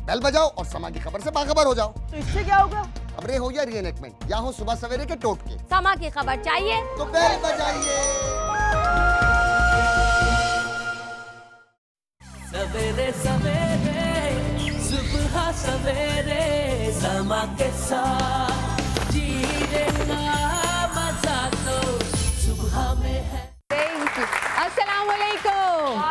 Bell बजाओ और समा की खबर से बाखबर हो जाओ। तो इससे क्या होगा? खबरें हो या रीएनैक्टमेंट या हो सुबह सवेरे के टोटके, समा की खबर चाहिए तो बेल बजाइए। सवेरे सवेरे सुबह सवेरे समा के साथ जीने का मजा तो सुबह में है। अस्सलाम वालेकुम।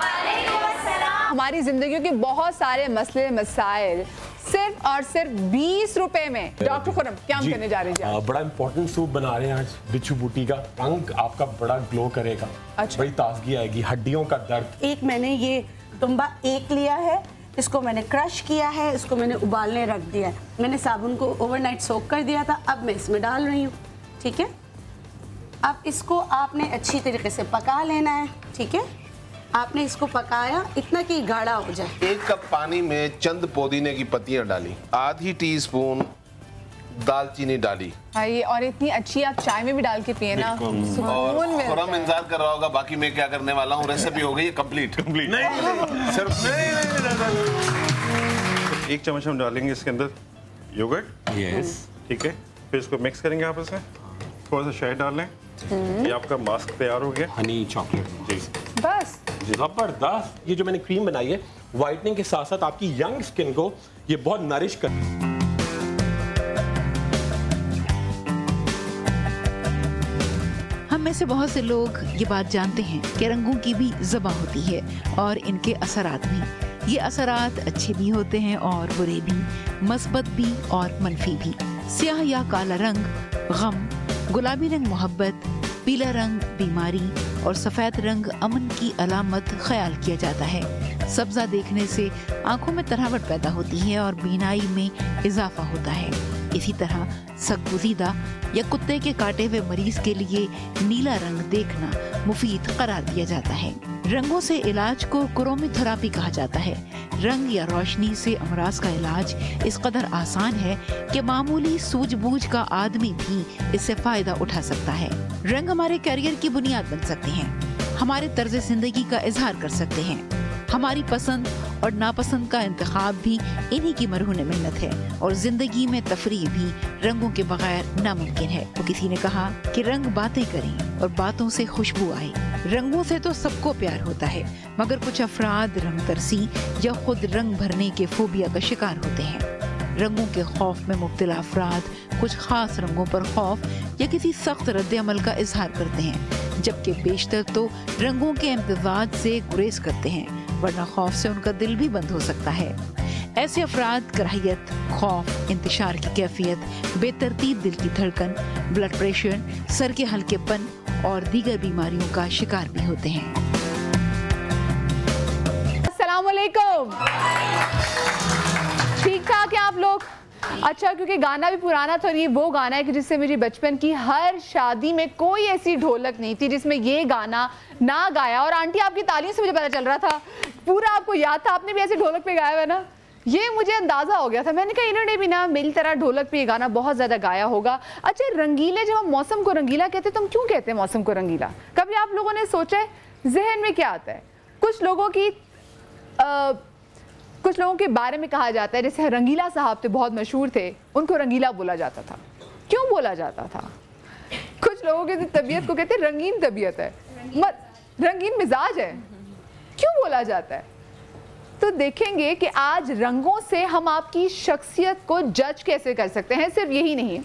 हमारी जिंदगी के बहुत सारे मसले मसाइल सिर्फ और सिर्फ 20 रुपए में। डॉक्टर खुरम क्या हम करने जा रहे हैं? बड़ा इंपॉर्टेंट सूप बना रहे हैं आज, बिच्छू बूटी का। रंग आपका बड़ा ग्लो करेगा। अच्छा। बड़ी ताजगी आएगी, हड्डियों का दर्द। एक मैंने ये तुम्बा एक लिया है, इसको मैंने क्रश किया है, इसको मैंने उबालने रख दिया है। मैंने साबुन को ओवरनाइट सोक कर दिया था, अब मैं इसमें डाल रही हूँ। ठीक है, अब इसको आपने अच्छी तरीके से पका लेना है। ठीक है, आपने इसको पकाया इतना कि गाढ़ा हो जाए। 1 कप पानी में चंद पुदीने की पत्तियां डाली, आधी टीस्पून दालचीनी डाली। और इतनी अच्छी आप चाय में भी डाल के पिए ना, और सुकून मिलता खुरम है। इंतजार कर रहा होगा बाकी मैं क्या करने वाला हूँ। रेसिपी हो गई है कंप्लीट। सिर्फ एक चम्मच हम डालेंगे इसके अंदर योगर्ट। यस। ठीक है, फिर इसको मिक्स करेंगे आपस में। थोड़ा सा शहद डाल लें। ये आपका मास्क तैयार हो गया। हनी चॉकलेट। जी बस जबरदस्त। ये जो मैंने क्रीम बनाई है, व्हाइटनिंग के साथ साथ आपकी यंग स्किन को ये बहुत नरिश कर। हम में से बहुत से लोग ये बात जानते हैं कि रंगों की भी ज़बां होती है और इनके असरात भी। ये असरात अच्छे भी होते हैं और बुरे भी, मस्बत भी और मनफी भी। स्याह या काला रंग गम, गुलाबी रंग मोहब्बत, पीला रंग बीमारी और सफ़ेद रंग अमन की अलामत ख्याल किया जाता है। सब्ज़ा देखने से आंखों में तरावट पैदा होती है और बीनाई में इजाफा होता है। इसी तरह सगगुज़ीदा या कुत्ते के काटे हुए मरीज के लिए नीला रंग देखना मुफीद करार दिया जाता है। रंगों से इलाज को क्रोमेथेरेपी कहा जाता है। रंग या रोशनी से अमराज का इलाज इस कदर आसान है कि मामूली सूझबूझ का आदमी भी इससे फायदा उठा सकता है। रंग हमारे करियर की बुनियाद बन सकते हैं, हमारे तर्ज जिंदगी का इजहार कर सकते हैं। हमारी पसंद और नापसंद का इंतखाब भी इन्हीं की मरहून मिन्नत है और जिंदगी में तफरीह भी रंगों के बगैर नामुमकिन है। तो किसी ने कहा कि रंग बातें करें और बातों से खुशबू आए। रंगों से तो सबको प्यार होता है, मगर कुछ अफराद रंग तरसी या खुद रंग भरने के फोबिया का शिकार होते हैं। रंगों के खौफ में मुब्तला अफराद कुछ खास रंगों पर खौफ या किसी सख्त रद्द अमल का इजहार करते हैं, जबकि बेशतर तो रंगों के इम्तिजाज से गुरेज करते हैं, वरना खौफ से उनका दिल भी बंद हो सकता है। ऐसे अफराद कराहियत, खौफ, इंतशार की कैफियत, बेतरतीब दिल की धड़कन, ब्लड प्रेशर, सर के हल्केपन और दीगर बीमारियों का शिकार भी होते हैं। अस्सलाम वालेकुम। ठीक ठाक है आप लोग? अच्छा, क्योंकि गाना भी पुराना था और ये वो गाना है कि जिससे मेरी बचपन की हर शादी में कोई ऐसी ढोलक नहीं थी जिसमें ये गाना ना गाया। और आंटी आपकी तालीम से मुझे पता चल रहा था, पूरा आपको याद था, आपने भी ऐसी ढोलक पे गाया है ना, ये मुझे अंदाजा हो गया था। मैंने कहा इन्होंने भी ना मेरी तरह ढोलक पे ये गाना बहुत ज्यादा गाया होगा। अच्छा, रंगीले, जब हम मौसम को रंगीला कहते हैं तो हम क्यों कहते हैं मौसम को रंगीला? कभी आप लोगों ने सोचा है? जहन में क्या आता है? कुछ लोगों के बारे में कहा जाता है, जैसे रंगीला साहब थे, बहुत मशहूर थे, उनको रंगीला बोला जाता था। क्यों बोला जाता था? कुछ लोगों की तबीयत को कहते हैं रंगीन तबीयत है, रंगीन मिजाज है, क्यों बोला जाता है? तो देखेंगे कि आज रंगों से हम आपकी शख्सियत को जज कैसे कर सकते हैं। सिर्फ यही नहीं,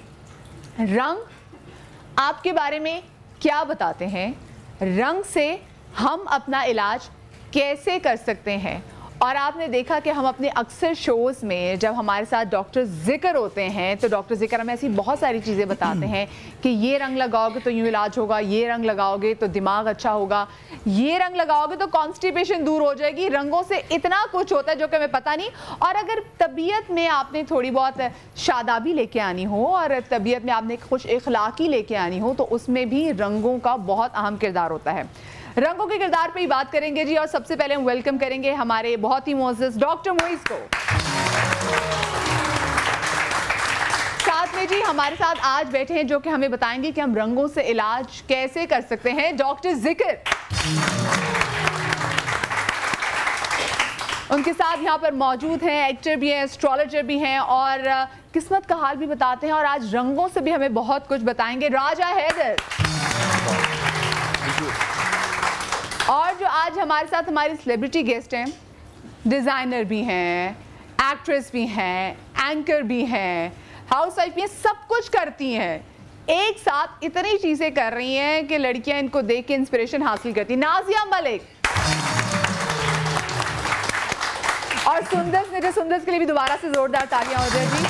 रंग आपके बारे में क्या बताते हैं, रंग से हम अपना इलाज कैसे कर सकते हैं। और आपने देखा कि हम अपने अक्सर शोज़ में जब हमारे साथ डॉक्टर ज़िक्र होते हैं तो डॉक्टर ज़िक्र हमें ऐसी बहुत सारी चीज़ें बताते हैं कि ये रंग लगाओगे तो यूँ इलाज होगा, ये रंग लगाओगे तो दिमाग अच्छा होगा, ये रंग लगाओगे तो कॉन्स्टिपेशन दूर हो जाएगी। रंगों से इतना कुछ होता है जो कि हमें पता नहीं। और अगर तबीयत में आपने थोड़ी बहुत शादाबी लेके आनी हो और तबीयत में आपने कुछ इखलाकी लेके आनी हो तो उसमें भी रंगों का बहुत अहम किरदार होता है। रंगों के किरदार पे ही बात करेंगे जी। और सबसे पहले हम वेलकम करेंगे हमारे बहुत ही मोअज़्ज़ज़ डॉक्टर मुइज़ को। साथ में जी हमारे साथ आज बैठे हैं जो कि हमें बताएंगे कि हम रंगों से इलाज कैसे कर सकते हैं, डॉक्टर ज़िक्र। उनके साथ यहाँ पर मौजूद हैं, एक्टर भी हैं, एस्ट्रोलॉजर भी हैं और किस्मत का हाल भी बताते हैं और आज रंगों से भी हमें बहुत कुछ बताएंगे। राजा हैदर और जो आज हमारे साथ हमारी सेलिब्रिटी गेस्ट हैं, डिज़ाइनर भी हैं, एक्ट्रेस भी हैं, एंकर भी हैं, हाउस वाइफ भी हैं, सब कुछ करती हैं, एक साथ इतनी चीज़ें कर रही हैं कि लड़कियां इनको देख के इंस्पिरेशन हासिल करती। नाजिया मलिक और सुंदस ने, जो सुंदस के लिए भी दोबारा से जोरदार तालियां हो जाए जी।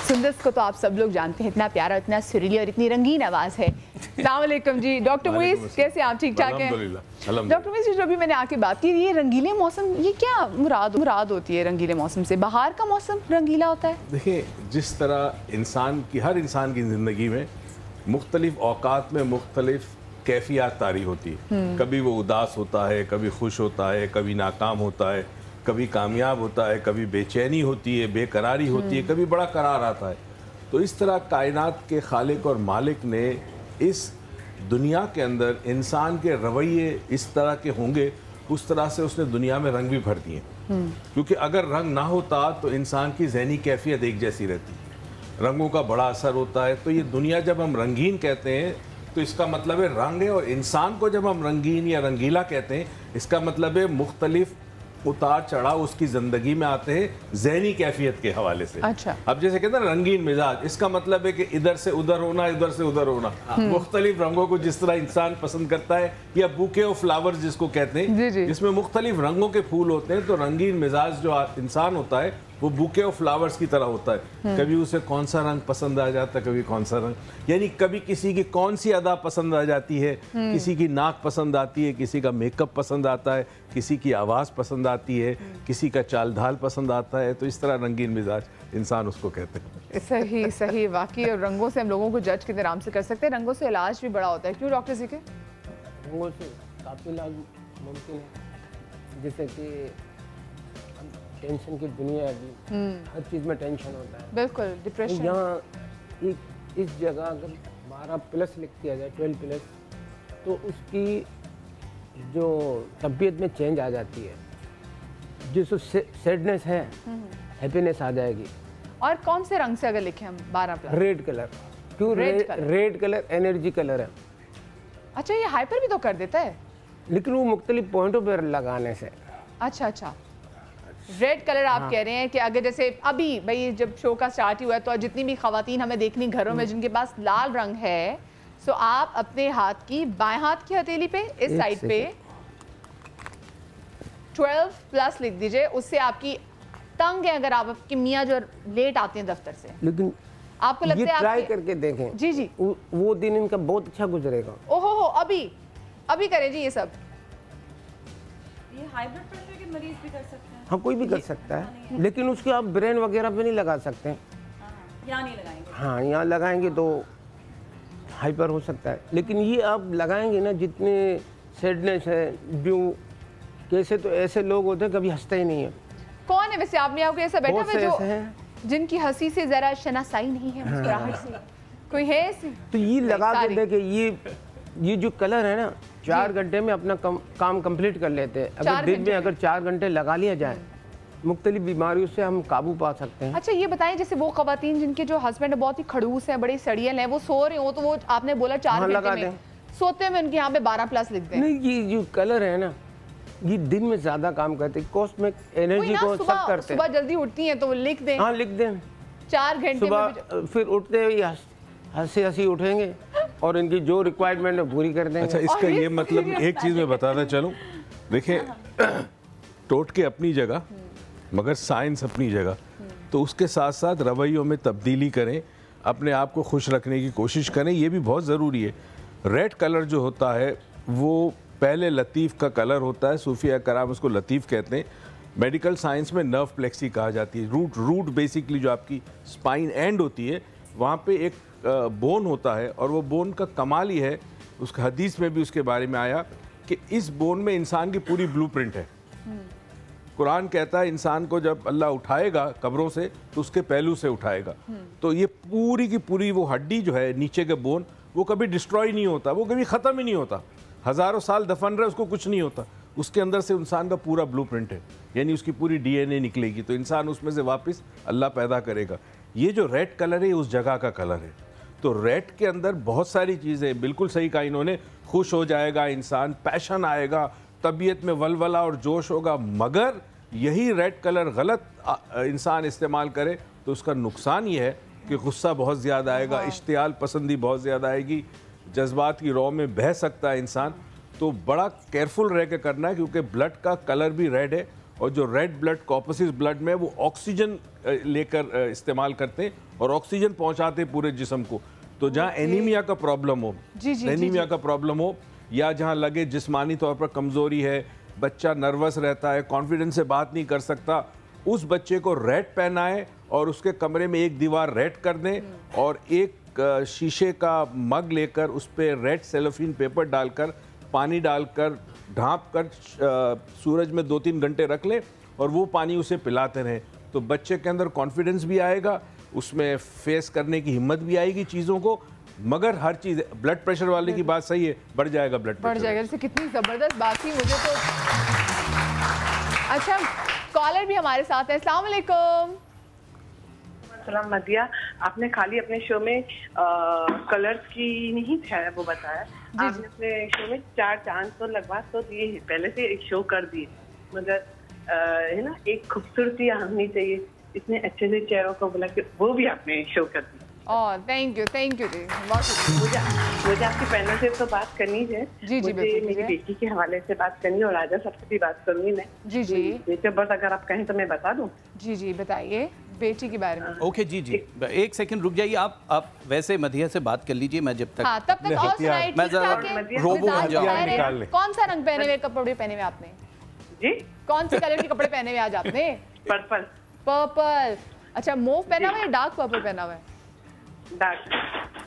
सुंदस को तो आप सब लोग जानते हैं, इतना प्यारा, इतना सुरीली और इतनी रंगीन आवाज़ है। अस्सलाम वालेकुम जी। डॉक्टर मुईस कैसे आप? ठीक ठाक हैं? डॉक्टर मुईस, जो अभी मैंने आके बात की, ये रंगीले मौसम, ये क्या मुराद होती है रंगीले मौसम से? बाहर का मौसम रंगीला होता है? देखिए, जिस तरह हर इंसान की ज़िंदगी में मुख्तलिफ औकात में मुख्तलिफ कैफियत तारी होती है। कभी वो उदास होता है, कभी खुश होता है, कभी नाकाम होता है, कभी कामयाब होता है, कभी बेचैनी होती है, बेकरारी होती है, कभी बड़ा करार आता है। तो इस तरह कायनात के खालिक और मालिक ने इस दुनिया के अंदर इंसान के रवैये इस तरह के होंगे, उस तरह से उसने दुनिया में रंग भी भर दिए। क्योंकि अगर रंग ना होता तो इंसान की ज़हनी कैफियत एक जैसी रहती। रंगों का बड़ा असर होता है। तो ये दुनिया जब हम रंगीन कहते हैं तो इसका मतलब है रंग है, और इंसान को जब हम रंगीन या रंगीला कहते हैं इसका मतलब है मुख्तलिफ उतार चढ़ाव उसकी ज़िंदगी में आते हैं ज़हनी कैफियत के हवाले से। अच्छा। अब जैसे कहते हैं रंगीन मिजाज, इसका मतलब है कि इधर से उधर होना, इधर से उधर होना, मुख्तलिफ रंगों को जिस तरह इंसान पसंद करता है, या बुके ऑफ फ्लावर्स जिसको कहते हैं, जिसमें मुख्तलिफ रंगों के फूल होते हैं। तो रंगीन मिजाज जो इंसान होता है वो बुके ऑफ फ्लावर्स की तरह होता है। कभी उसे कौन सा रंग पसंद आ जाता है, कभी कौन सा रंग, यानी कभी किसी की कौन सी अदा पसंद आ जाती है, किसी की नाक पसंद आती है, किसी का मेकअप पसंद आता है, किसी की आवाज़ पसंद आती है, किसी का चाल ढाल पसंद आता है। तो इस तरह रंगीन मिजाज इंसान उसको कहते हैं। सही सही, वाकई। और रंगों से हम लोगों को जज कितने आराम से कर सकते हैं। रंगों से इलाज भी बड़ा होता है, क्यों डॉक्टर जी के? रंगों से काफ़ी इलाज मुमकिन है। जैसे कि टेंशन की दुनिया है अभी, हर चीज़ में टेंशन होता है। बिल्कुल, डिप्रेशन। यहाँ इस जगह अगर 12+ लिख दिया जाए, 12+, तो उसकी जो तबीयत में चेंज आ जाती है, जिसको सैडनेस है, हैप्पीनेस आ जाएगी। और कौन से रंग से अगर लिखें हम 12+? Red colour. क्यों? रेड कलर एनर्जी कलर है। अच्छा, ये हाइपर भी तो कर देता है, लेकिन वो मुख्तलिफ पॉइंटों पर लगाने से। अच्छा अच्छा, रेड कलर आप कह रहे हैं कि अगर जैसे अभी भाई जब शो का स्टार्ट ही हुआ है तो जितनी भी खवातीन हमें देखनी घरों में जिनके पास लाल रंग है, सो आप अपने हाथ की बाएं हाथ की हथेली पे इस साइड पे 12+ लिख दीजिए। उससे आपकी तंग है, अगर आपकी मियाँ जो लेट आते हैं दफ्तर से, लेकिन आपको लगता है ट्राई करके देखें। जी जी, वो दिन इनका बहुत अच्छा गुजरेगा। ओहो हो, अभी करें जी ये सब। ये हाई ब्लड प्रेशर के मरीज भी कर सकते हैं? हाँ, कोई भी कर सकता है, लेकिन उसके आप ब्रेन वगैरह पे नहीं लगा सकते। यहाँ नहीं लगाएंगे? हाँ, यहाँ लगाएंगे तो हाइपर हो सकता है, लेकिन ये आप लगाएंगे ना, जितने सैडनेस है, जो कैसे, तो ऐसे लोग होते हैं कभी हंसते ही नहीं है। कौन है वैसे आपने आपको ऐसा बैठा हुआ जो जिनकी हंसी से जरा शनासाई नहीं है, मुस्कुराहट से कोई है ऐसे? तो ये लगा के देखे, ये जो कलर है ना, 4 घंटे में अपना काम कंप्लीट कर लेते हैं। अगर दिन में अगर 4 घंटे लगा लिया जाए, मुख्तलिफ बीमारियों से हम काबू पा सकते हैं। अच्छा, ये बताएं, जैसे वो खवातीन जिनके जो हस्बैंड बहुत ही खड़ूस हैं, बड़े सड़ियल हैं, वो सो रहे हो तो वो आपने बोला 4 घंटे में सोते में उनके यहाँ पे 12+ लिख दें? नहीं, ये जो कलर है ना, ये दिन में ज्यादा काम करते हैं, कॉस्मिक एनर्जी को सब करते हैं। सुबह जल्दी उठती हैं तो वो लिख दें। हाँ, लिख दें। 4 घंटे सुबह फिर उठते हुए हंसी उठेंगे और इनकी जो रिक्वायरमेंट है पूरी कर देंगे। अच्छा, इसका ये मतलब एक चीज़ मैं बताना चलूँ, देखिए टोटके अपनी जगह मगर साइंस अपनी जगह, तो उसके साथ साथ रवैयों में तब्दीली करें, अपने आप को खुश रखने की कोशिश करें, ये भी बहुत ज़रूरी है। रेड कलर जो होता है वो पहले लतीफ़ का कलर होता है, सूफिया कराम उसको लतीफ़ कहते हैं। मेडिकल साइंस में नर्व प्लेक्सी कहा जाती है। रूट बेसिकली जो आपकी स्पाइन एंड होती है, वहाँ पे एक बोन होता है, और वो बोन का कमाल ही है, उसका हदीस में भी उसके बारे में आया कि इस बोन में इंसान की पूरी ब्लूप्रिंट है। कुरान कहता है इंसान को जब अल्लाह उठाएगा कब्रों से तो उसके पहलू से उठाएगा। तो ये पूरी की पूरी वो हड्डी जो है नीचे के बोन, वो कभी डिस्ट्रॉय नहीं होता, वो कभी ख़त्म ही नहीं होता। हज़ारों साल दफन रहे, उसको कुछ नहीं होता, उसके अंदर से इंसान का पूरा ब्लूप्रिंट है, यानी उसकी पूरी डीएनए निकलेगी, तो इंसान उसमें से वापस अल्लाह पैदा करेगा। ये जो रेड कलर है उस जगह का कलर है। तो रेड के अंदर बहुत सारी चीज़ें, बिल्कुल सही कहा इन्होंने, खुश हो जाएगा इंसान, पैशन आएगा, तबीयत में वलवला और जोश होगा। मगर यही रेड कलर गलत इंसान इस्तेमाल करे तो उसका नुकसान ये है कि गुस्सा बहुत ज़्यादा आएगा, इश्तियाल पसंदी बहुत ज़्यादा आएगी, जज्बात की रौ में बह सकता है इंसान। तो बड़ा केयरफुल रह के करना है, क्योंकि ब्लड का कलर भी रेड है, और जो रेड ब्लड कॉर्पसेस ब्लड में वो ऑक्सीजन लेकर इस्तेमाल करते हैं और ऑक्सीजन पहुंचाते हैं पूरे जिस्म को। तो जहाँ एनीमिया का प्रॉब्लम हो, एनीमिया का प्रॉब्लम हो, या जहाँ लगे जिस्मानी तौर पर कमज़ोरी है, बच्चा नर्वस रहता है, कॉन्फिडेंस से बात नहीं कर सकता, उस बच्चे को रेड पहनाएं और उसके कमरे में एक दीवार रेड कर दें और एक शीशे का मग लेकर उस पर रेड सेलोफिन पेपर डालकर, पानी डालकर, ढाँप कर सूरज में 2-3 घंटे रख लें और वो पानी उसे पिलाते रहें। तो बच्चे के अंदर कॉन्फिडेंस भी आएगा, उसमें फेस करने की हिम्मत भी आएगी चीज़ों को। मगर हर चीज़, ब्लड प्रेशर वाले की बात सही है, बढ़ जाएगा ब्लड प्रेशर, बढ़ जाएगा। जैसे कितनी ज़बरदस्त बात थी मुझे तो। अच्छा, कॉलर भी हमारे साथ है। अस्सलाम वालेकुम। सलाम मदिया, आपने खाली अपने शो में कलर्स की नहीं था वो बताया, आपने अपने शो में 4 चांद तो लगवा तो दिए हैं, पहले से एक शो कर दिए, मगर है ना एक खूबसूरती होनी चाहिए, इतने अच्छे से चेहरों को बोला कि वो भी आपने शो कर दिया। थैंक यू जी, बहुत शुक्रिया। मुझे आपकी पैनल से तो बात करनी है, मुझे मेरी बेटी के हवाले से बात करनी है और राजा साहब से भी बात करूंगी मैं। डेट ऑफ बर्थ अगर आप कहें तो मैं बता दूं। जी बताइए बेटी के बारे में। ओके जी, एक सेकंड रुक जाइए, आप वैसे मधिया से बात कर लीजिए, मैं जब तक तब तक और सुनाइए, मैं जरा रोबो बन जाऊं। कौन सा रंग पहने हुए कपड़े पहने हुए आपने? जी, कौन से कलर के कपड़े पहने हुए आज आपने? पर्पल। अच्छा, मूव पहना हुआ है या डार्क पर्पल पहना हुआ है? डार्क।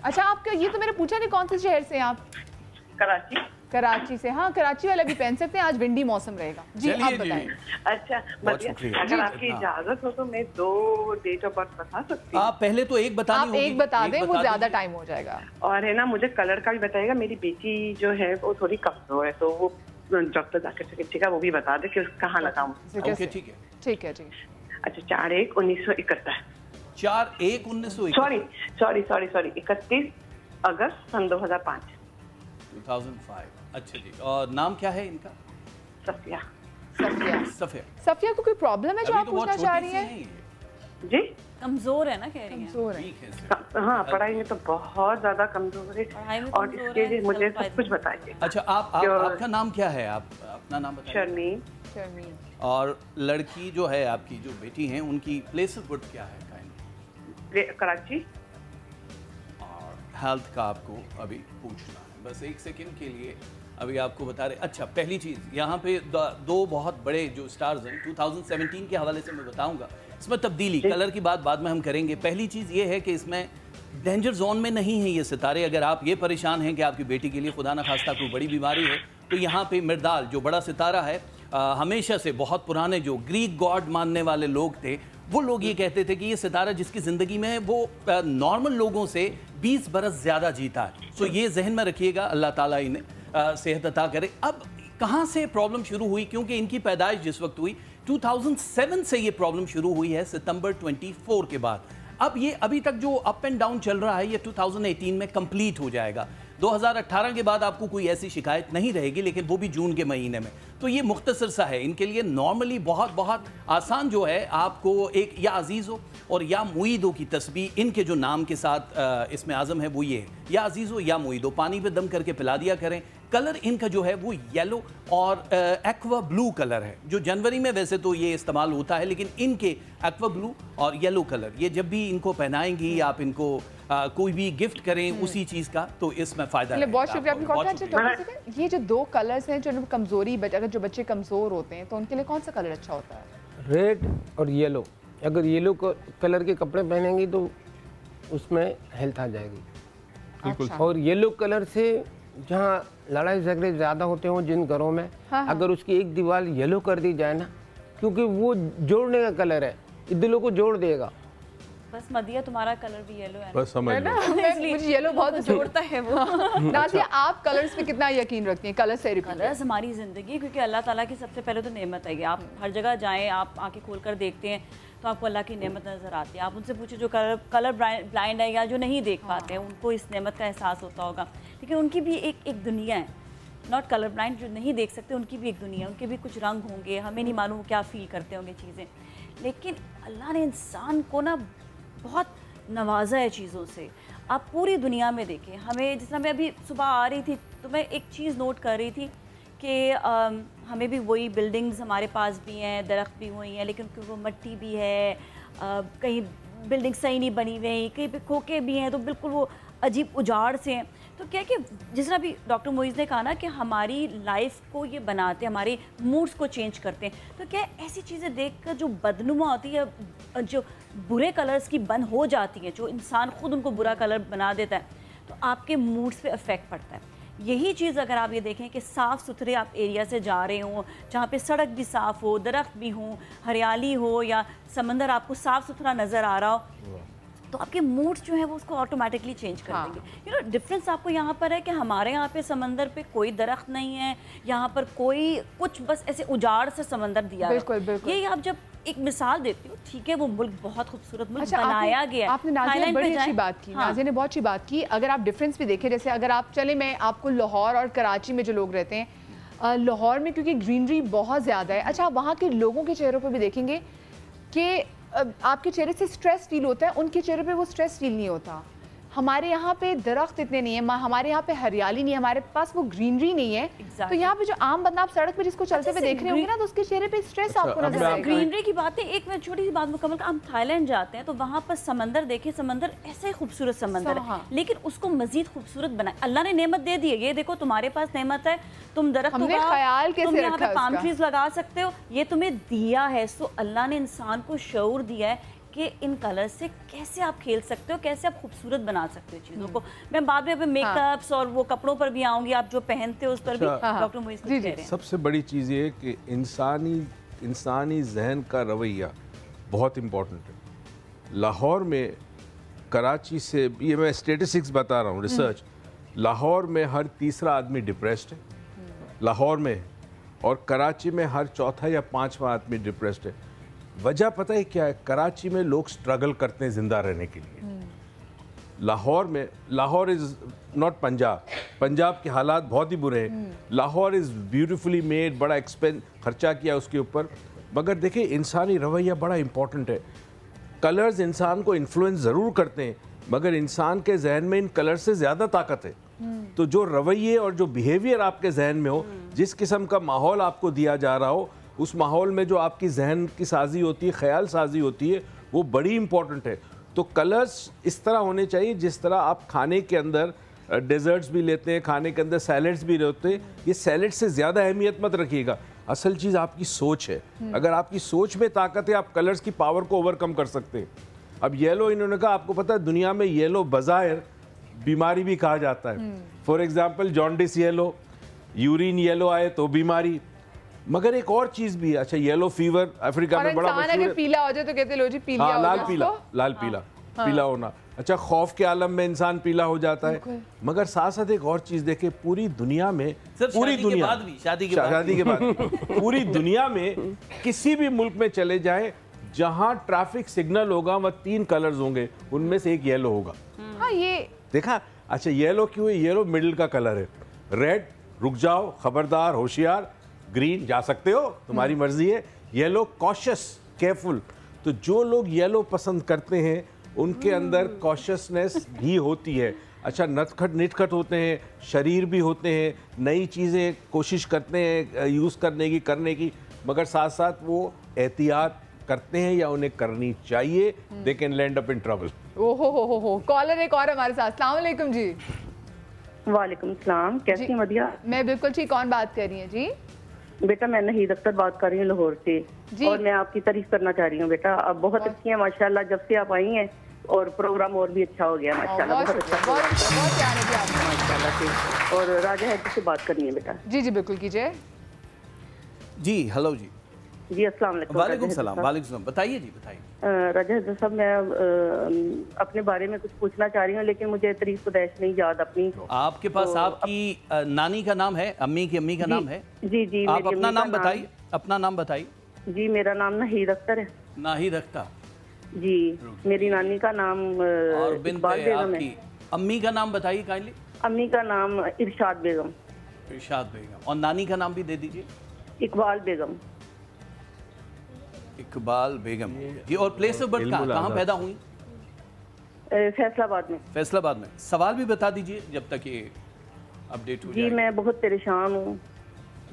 अच्छा, आपका ये तो मैंने पूछा नहीं, कौन से शहर से हैं आप? कराची से। हाँ, कराची वाला भी पहन सकते हैं, आज विंडी मौसम रहेगा। जी आप बताएं। अच्छा, अगर आपकी इजाजत हो तो मैं 2 डेट ऑफ बर्थ बता सकती हूँ? आप पहले तो एक बता दें, वो ज्यादा टाइम हो जाएगा। और है ना, मुझे कलर का भी बताएगा। मेरी बेटी जो है वो थोड़ी कमजोर है, तो वो डॉक्टर जाकर ठीक है वो भी बता दे कि कहाँ लगाऊं। ठीक है। अच्छा, 4/1/1971। 4/1/1971। सॉरी 31 अगस्त सन 2005। अच्छा जी, और नाम क्या है इनका? सफिया को कोई प्रॉब्लम है जो आप पूछना चाह रही हैं? जी, कमजोर है ना, कह रही हैं। हाँ, पढ़ाई में तो बहुत ज्यादा कमजोर है और इसके लिए मुझे सब कुछ बताइए। अच्छा, आपका नाम क्या है? आप अपना नाम बताइए। शर्मीन। और लड़की जो है आपकी, जो बेटी हैं, उनकी प्लेस ऑफ बर्थ क्या है? कराची। और हेल्थ का आपको अभी पूछना है, बस एक सेकंड के लिए अभी आपको बता रहे। अच्छा, पहली चीज़ यहाँ पे 2 बहुत बड़े जो स्टार्स हैं 2017 के हवाले से मैं बताऊंगा। इसमें तब्दीली, कलर की बात बाद में हम करेंगे। पहली चीज़ ये है कि इसमें डेंजर जोन में नहीं है ये सितारे। अगर आप ये परेशान हैं कि आपकी बेटी के लिए खुदा न खास्ता कोई बड़ी बीमारी है, तो यहाँ पे मिर्दाल जो बड़ा सितारा है, हमेशा से बहुत पुराने जो ग्रीक गॉड मानने वाले लोग थे, वो लोग ये कहते थे कि ये सितारा जिसकी ज़िंदगी में वो नॉर्मल लोगों से 20 बरस ज़्यादा जीता है। सो ये जहन में रखिएगा, अल्लाह ताला इन्हें सेहत अता करे। अब कहाँ से प्रॉब्लम शुरू हुई? क्योंकि इनकी पैदाइश जिस वक्त हुई 2007 से ये प्रॉब्लम शुरू हुई है, सितंबर 24 के बाद। अब ये अभी तक जो अप एंड डाउन चल रहा है, ये 2018 में कंप्लीट हो जाएगा। 2018 के बाद आपको कोई ऐसी शिकायत नहीं रहेगी, लेकिन वो भी जून के महीने में। तो ये मुख्तसर सा है इनके लिए। नॉर्मली बहुत आसान जो है, आपको एक या अजीज़ हो और या मुईदो की तस्बीह इनके जो नाम के साथ इसमें आज़म है वो ये है, या अजीज़ हो या मुईदो। पानी पे दम करके पिला दिया करें। कलर इनका जो है वो येलो और एक्वा ब्लू कलर है, जो जनवरी में वैसे तो ये इस्तेमाल होता है, लेकिन इनके एक्वा ब्लू और येलो कलर, ये जब भी इनको पहनाएंगी, आप इनको कोई भी गिफ्ट करें उसी चीज़ का, तो इसमें फ़ायदा है। बहुत शुक्रिया आपने। ये जो 2 कलर्स हैं, जो कमज़ोरी, अगर जो बच्चे कमज़ोर होते हैं तो उनके लिए कौन सा कलर अच्छा होता है? रेड और येलो। अगर येलो कलर के कपड़े पहनेंगी तो उसमें हेल्थ आ जाएगी। बिल्कुल। और येलो कलर से जहाँ लड़ाई झगड़े ज़्यादा होते हों जिन घरों में, अगर उसकी एक दीवार येलो कर दी जाए ना, क्योंकि वो जोड़ने का कलर है, दिलों को जोड़ देगा। बस मदिया तुम्हारा कलर भी येलो है बस समझ लो। मुझे येलो बहुत जोड़ता है वो। नाज़िया, आप कलर्स पे कितना यकीन रखती हैं? कलर थेरेपी, कलर्स हमारी ज़िंदगी, क्योंकि अल्लाह ताला की सबसे पहले तो नेमत है कि आप हर जगह जाएं, आप आंखें खोल कर देखते हैं तो आपको अल्लाह की नेमत नज़र आती है। आप उनसे पूछे जो कलर ब्लाइंड है या जो नहीं देख पाते हैं, उनको इस नेमत का एहसास होता होगा, लेकिन उनकी भी एक दुनिया है। नॉट कलर ब्लाइंड, जो नहीं देख सकते उनकी भी एक दुनिया है, उनके भी कुछ रंग होंगे, हमें नहीं मालूम क्या फ़ील करते होंगे चीज़ें। लेकिन अल्लाह ने इंसान को ना बहुत नवाजा है चीज़ों से। आप पूरी दुनिया में देखें, हमें जिस तरह मैं अभी सुबह आ रही थी तो मैं एक चीज़ नोट कर रही थी कि हमें भी वही बिल्डिंग्स हमारे पास भी हैं, दरख्त भी हुई हैं, लेकिन वो मिट्टी भी है, कहीं बिल्डिंग सही नहीं बनी हुई, कहीं पे खोखे भी हैं, तो बिल्कुल वो अजीब उजाड़ से हैं। तो क्या कि जिस तरह भी डॉक्टर मोइज़ ने कहा ना कि हमारी लाइफ को ये बनाते हैं, हमारे मूड्स को चेंज करते हैं, तो क्या ऐसी चीज़ें देखकर जो बदनुमा होती है, जो बुरे कलर्स की बन हो जाती हैं, जो इंसान खुद उनको बुरा कलर बना देता है, तो आपके मूड्स पे इफ़ेक्ट पड़ता है। यही चीज़ अगर आप ये देखें कि साफ़ सुथरे आप एरिया से जा रहे हो, जहाँ पे सड़क भी साफ़ हो, दरख्त भी हो, हरियाली हो, या समंदर आपको साफ़ सुथरा नज़र आ रहा हो, तो आपके मूड्स जो है वो उसको ऑटोमेटिकली चेंज कर देंगे। यू नो, डिफरेंस आपको यहाँ पर है कि हमारे यहाँ पे समंदर पे कोई दरख्त नहीं है, यहाँ पर कोई कुछ बस ऐसे उजाड़ से समंदर दिया है। बिल्कुल। ये आप जब एक मिसाल देती हूँ, ठीक है, वो मुल्क बहुत खूबसूरत मुल्क बनाया गया है। आपने नाज़िया ने बड़ी अच्छी बात की, नाज़िया ने बहुत अच्छी बात की। अगर आप डिफरेंस भी देखें, जैसे अगर आप चले, मैं आपको लाहौर और कराची में जो लोग रहते हैं, लाहौर में क्योंकि ग्रीनरी बहुत ज़्यादा है, अच्छा आप वहाँ के लोगों के चेहरों पर भी देखेंगे कि आपके चेहरे से स्ट्रेस फील होता है, उनके चेहरे पे वो स्ट्रेस फील नहीं होता। हमारे यहाँ पे दरख्त इतने नहीं है, हमारे यहाँ पे हरियाली नहीं है, हमारे पास वो ग्रीनरी नहीं है। तो यहाँ पे जो आम बंदा आप सड़क पे जिसको चलते हुए देख रहे होंगे ना, तो उसके चेहरे पे स्ट्रेस आपको नजर आएगा। ग्रीनरी की बात है, एक मैं छोटी सी बात मुकम्मल कर, हम थाईलैंड जाते हैं तो वहाँ पर समंदर देखें, समंदर ऐसे खूबसूरत समंदर है, लेकिन उसको मजीद खूबसूरत बनाए अल्लाह ने नेमत दे दी है। ये देखो तुम्हारे पास नेमत है, तुम दरख्त उगाओ, तुम यहाँ पे पाम ट्रीज लगा सकते हो, ये तुम्हें दिया है। सो अल्लाह ने इंसान को शऊर दिया है कि इन कलर्स से कैसे आप खेल सकते हो, कैसे आप खूबसूरत बना सकते हो चीज़ों को। मैं बाद में मेकअप्स और वो कपड़ों पर भी आऊँगी, आप जो पहनते हो उस पर भी डॉक्टर मोइज़ कह रहे हैं। सबसे बड़ी चीज़ ये है कि इंसानी जहन का रवैया बहुत इम्पोर्टेंट है। लाहौर में, कराची से, ये मैं स्टेटिस्टिक्स बता रहा हूँ, रिसर्च, लाहौर में हर तीसरा आदमी डिप्रेस्ड है लाहौर में, और कराची में हर चौथा या पाँचवा आदमी डिप्रेस्ड है। वजह पता है क्या है? कराची में लोग स्ट्रगल करते हैं जिंदा रहने के लिए। लाहौर में, लाहौर इज़ नॉट पंजाब, पंजाब के हालात बहुत ही बुरे हैं। लाहौर इज़ ब्यूटीफुली मेड, बड़ा खर्चा किया उसके ऊपर, मगर देखिए इंसानी रवैया बड़ा इंपॉर्टेंट है। कलर्स इंसान को इन्फ्लुएंस ज़रूर करते हैं, मगर इंसान के जहन में इन कलर से ज़्यादा ताकत है। तो जो रवैये और जो बिहेवियर आपके जहन में हो, जिस किस्म का माहौल आपको दिया जा रहा हो, उस माहौल में जो आपकी जहन की साजी होती है, ख्याल साजी होती है, वो बड़ी इंपॉर्टेंट है। तो कलर्स इस तरह होने चाहिए जिस तरह आप खाने के अंदर डेजर्ट्स भी लेते हैं, खाने के अंदर सैलड्स भी लेते हैं, ये सैलड से ज़्यादा अहमियत मत रखिएगा। असल चीज़ आपकी सोच है। अगर आपकी सोच में ताकत है, आप कलर्स की पावर को ओवरकम कर सकते हैं। अब येलो, इन्होंने कहा, आपको पता है दुनिया में येलो बज़ाहिर बीमारी भी कहा जाता है। For example jaundice yellow, urine yellow आए तो बीमारी, मगर एक और चीज भी है। अच्छा, येलो फीवर अफ्रीका में बड़ा मशहूर है। पीला हो जाए तो कहते लो जी पीला, लाल पीला, लाल पीला, पीला होना। अच्छा, खौफ के आलम में इंसान पीला हो जाता है। मगर साथ साथ एक और चीज देखे, पूरी दुनिया में, पूरी दुनिया, शादी के बाद पूरी दुनिया में किसी भी मुल्क में चले जाए, जहां ट्रैफिक सिग्नल होगा वह 3 कलर्स होंगे, उनमें से एक येलो होगा। ये देखा? अच्छा, येलो क्यों है? येलो मिडिल का कलर है। रेड रुक जाओ, खबरदार, होशियार। ग्रीन जा सकते हो, तुम्हारी मर्जी है। Yellow cautious, careful. तो जो लोग येलो पसंद करते हैं उनके अंदर कॉशियसनेस भी होती है। अच्छा, निटखट होते हैं, शरीर भी होते हैं, नई चीज़ें कोशिश करते हैं यूज़ करने की, मगर साथ साथ वो एहतियात करते हैं या उन्हें करनी चाहिए। They can land up in trouble. ओहो, कॉलर एक और हमारे साथ। अस्सलाम वालेकुम जी। वालेकुम सलाम, कैसी मदिया? मैं बिल्कुल ठीक। कौन बात कर रही है जी? बेटा मैं नहीद अख्तर बात कर रही हूँ लाहौर से, और मैं आपकी तारीफ करना चाह रही हूँ। बेटा आप बहुत अच्छी हैं माशाल्लाह, जब से आप आई हैं, और प्रोग्राम और भी अच्छा हो गया माशाल्लाह, बहुत अच्छा माशाल्लाह से। और राजा हैदर से बात करनी है बेटा। जी जी बिल्कुल कीजिए। जी हेलो जी। जी अस्सलाम वालेकुम। वालेकुम सलाम। वालेकुम सलाम। बताइए जी, बताइए। राजा हैदर साहब, मैं अपने बारे में कुछ पूछना चाह रही हूँ, लेकिन मुझे तारीख पैदाइश नहीं याद अपनी। आपके पास आपकी नानी का नाम है, अम्मी की अम्मी का नाम है? जी जी। आप अपना नाम बताइए, अपना नाम बताइए। जी मेरा नाम नाहिद अख्तर है। नाहिद अख्तर जी। मेरी नानी का नाम और बिन्त इकबाल बेगम है। आपकी अम्मी का नाम बताइए काइंडली। अम्मी का नाम इरशाद बेगम। इरशाद बेगम। और नानी का नाम भी दे दीजिए। इकबाल बेगम। इकबाल बेगम जी। और प्लेस ऑफ बर्थ कहाँ पैदा हुई? फैसलाबाद में। फैसलाबाद में। सवाल भी बता दीजिए जब तक ये अपडेट हो जी। मैं बहुत परेशान हूँ,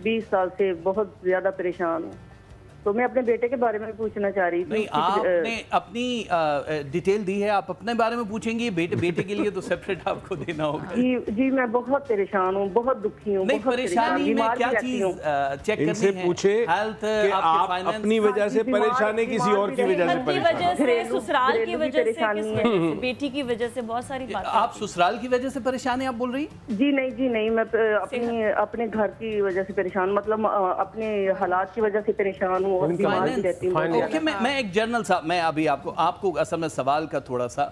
20 साल से बहुत ज्यादा परेशान हूँ, तो मैं अपने बेटे के बारे में पूछना चाह रही थी। नहीं, आपने अपनी डिटेल दी है, आप अपने बारे में पूछेंगे। बेटे के लिए तो सेपरेट आपको देना होगा। जी जी। मैं बहुत परेशान हूँ, बहुत दुखी हूँ। नहीं, परेशानी में क्या चीज चेक करनी है? पूछे हेल्थ, आप अपनी वजह से परेशान है, किसी और की वजह से परेशान? ससुराल की वजह से, बेटी की वजह से, बहुत सारी बातें। आप ससुराल की वजह से परेशान है आप बोल रही? जी नहीं जी नहीं, मैं अपने घर की वजह से परेशान, मतलब अपने हालात की वजह से परेशान हूँ। ओके, मैं एक जनरल सा, मैं अभी आपको असल में सवाल का थोड़ा सा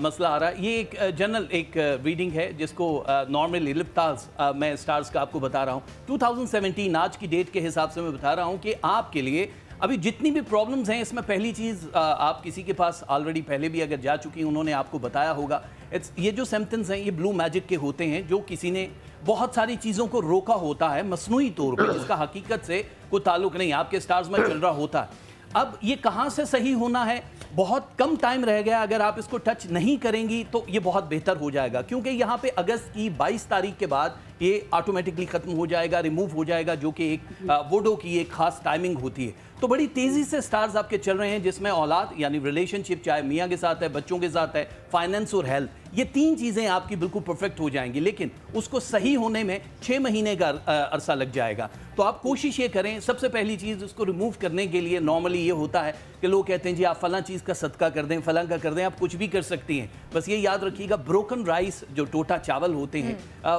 मसला आ रहा है। ये एक जनरल एक रीडिंग है जिसको नॉर्मल इलिप्टास मैं स्टार्स का आपको बता रहा हूँ। 2017 आज की डेट के हिसाब से मैं बता रहा हूँ कि आपके लिए अभी जितनी भी प्रॉब्लम्स हैं, इसमें पहली चीज़ आप किसी के पास ऑलरेडी पहले भी अगर जा चुकी हैं, उन्होंने आपको बताया होगा। ये जो सिम्पटम्स हैं ये ब्लू मैजिक के होते हैं, जो किसी ने बहुत सारी चीज़ों को रोका होता है मसनूई तौर पे, जिसका हकीकत से कोई ताल्लुक नहीं, आपके स्टार्स में चल रहा होता है। अब ये कहाँ से सही होना है? बहुत कम टाइम रह गया, अगर आप इसको टच नहीं करेंगी तो ये बहुत बेहतर हो जाएगा, क्योंकि यहाँ पे अगस्त की 22 तारीख के बाद ये ऑटोमेटिकली ख़त्म हो जाएगा, रिमूव हो जाएगा, जो कि एक वोडो की एक खास टाइमिंग होती है। तो बड़ी तेज़ी से स्टार्स आपके चल रहे हैं, जिसमें औलाद यानी रिलेशनशिप, चाहे मियाँ के साथ है, बच्चों के साथ है, फाइनेंस और हेल्थ, ये 3 चीज़ें आपकी बिल्कुल परफेक्ट हो जाएंगी। लेकिन उसको सही होने में 6 महीने का अरसा लग जाएगा। तो आप कोशिश ये करें, सबसे पहली चीज़ उसको रिमूव करने के लिए नॉर्मली ये होता है कि लोग कहते हैं जी आप फलां चीज़ का सदका कर दें, फलां का कर दें, आप कुछ भी कर सकती हैं। बस ये याद रखिएगा, ब्रोकन राइस जो टोटा चावल होते हैं,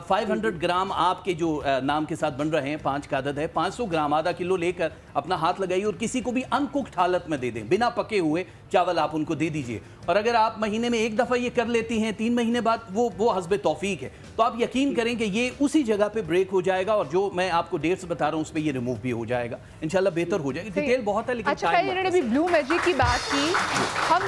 500 ग्राम आपके जो नाम के साथ बन रहे हैं, 5 का आदत है, 500 ग्राम आधा किलो लेकर अपना हाथ लगाइए और किसी को भी अनकुक्ड हालत में दे दें, बिना पके हुए चावल आप उनको दे दीजिए। और अगर आप महीने में 1 दफ़ा ये कर लेती हैं, 3 महीने बाद वो हस्बे तौफीक है, तो आप यकीन करें कि ये उसी जगह पे ब्रेक हो जाएगा और जो मैं आपको डेट्स बता रहा हूँ उस पर ये रिमूव भी हो जाएगा, इंशाल्लाह बेहतर हो जाएगी। डिटेल बहुत है लेकिन अच्छा, इन्होंने भी ब्लू मैजिक की बात की, हम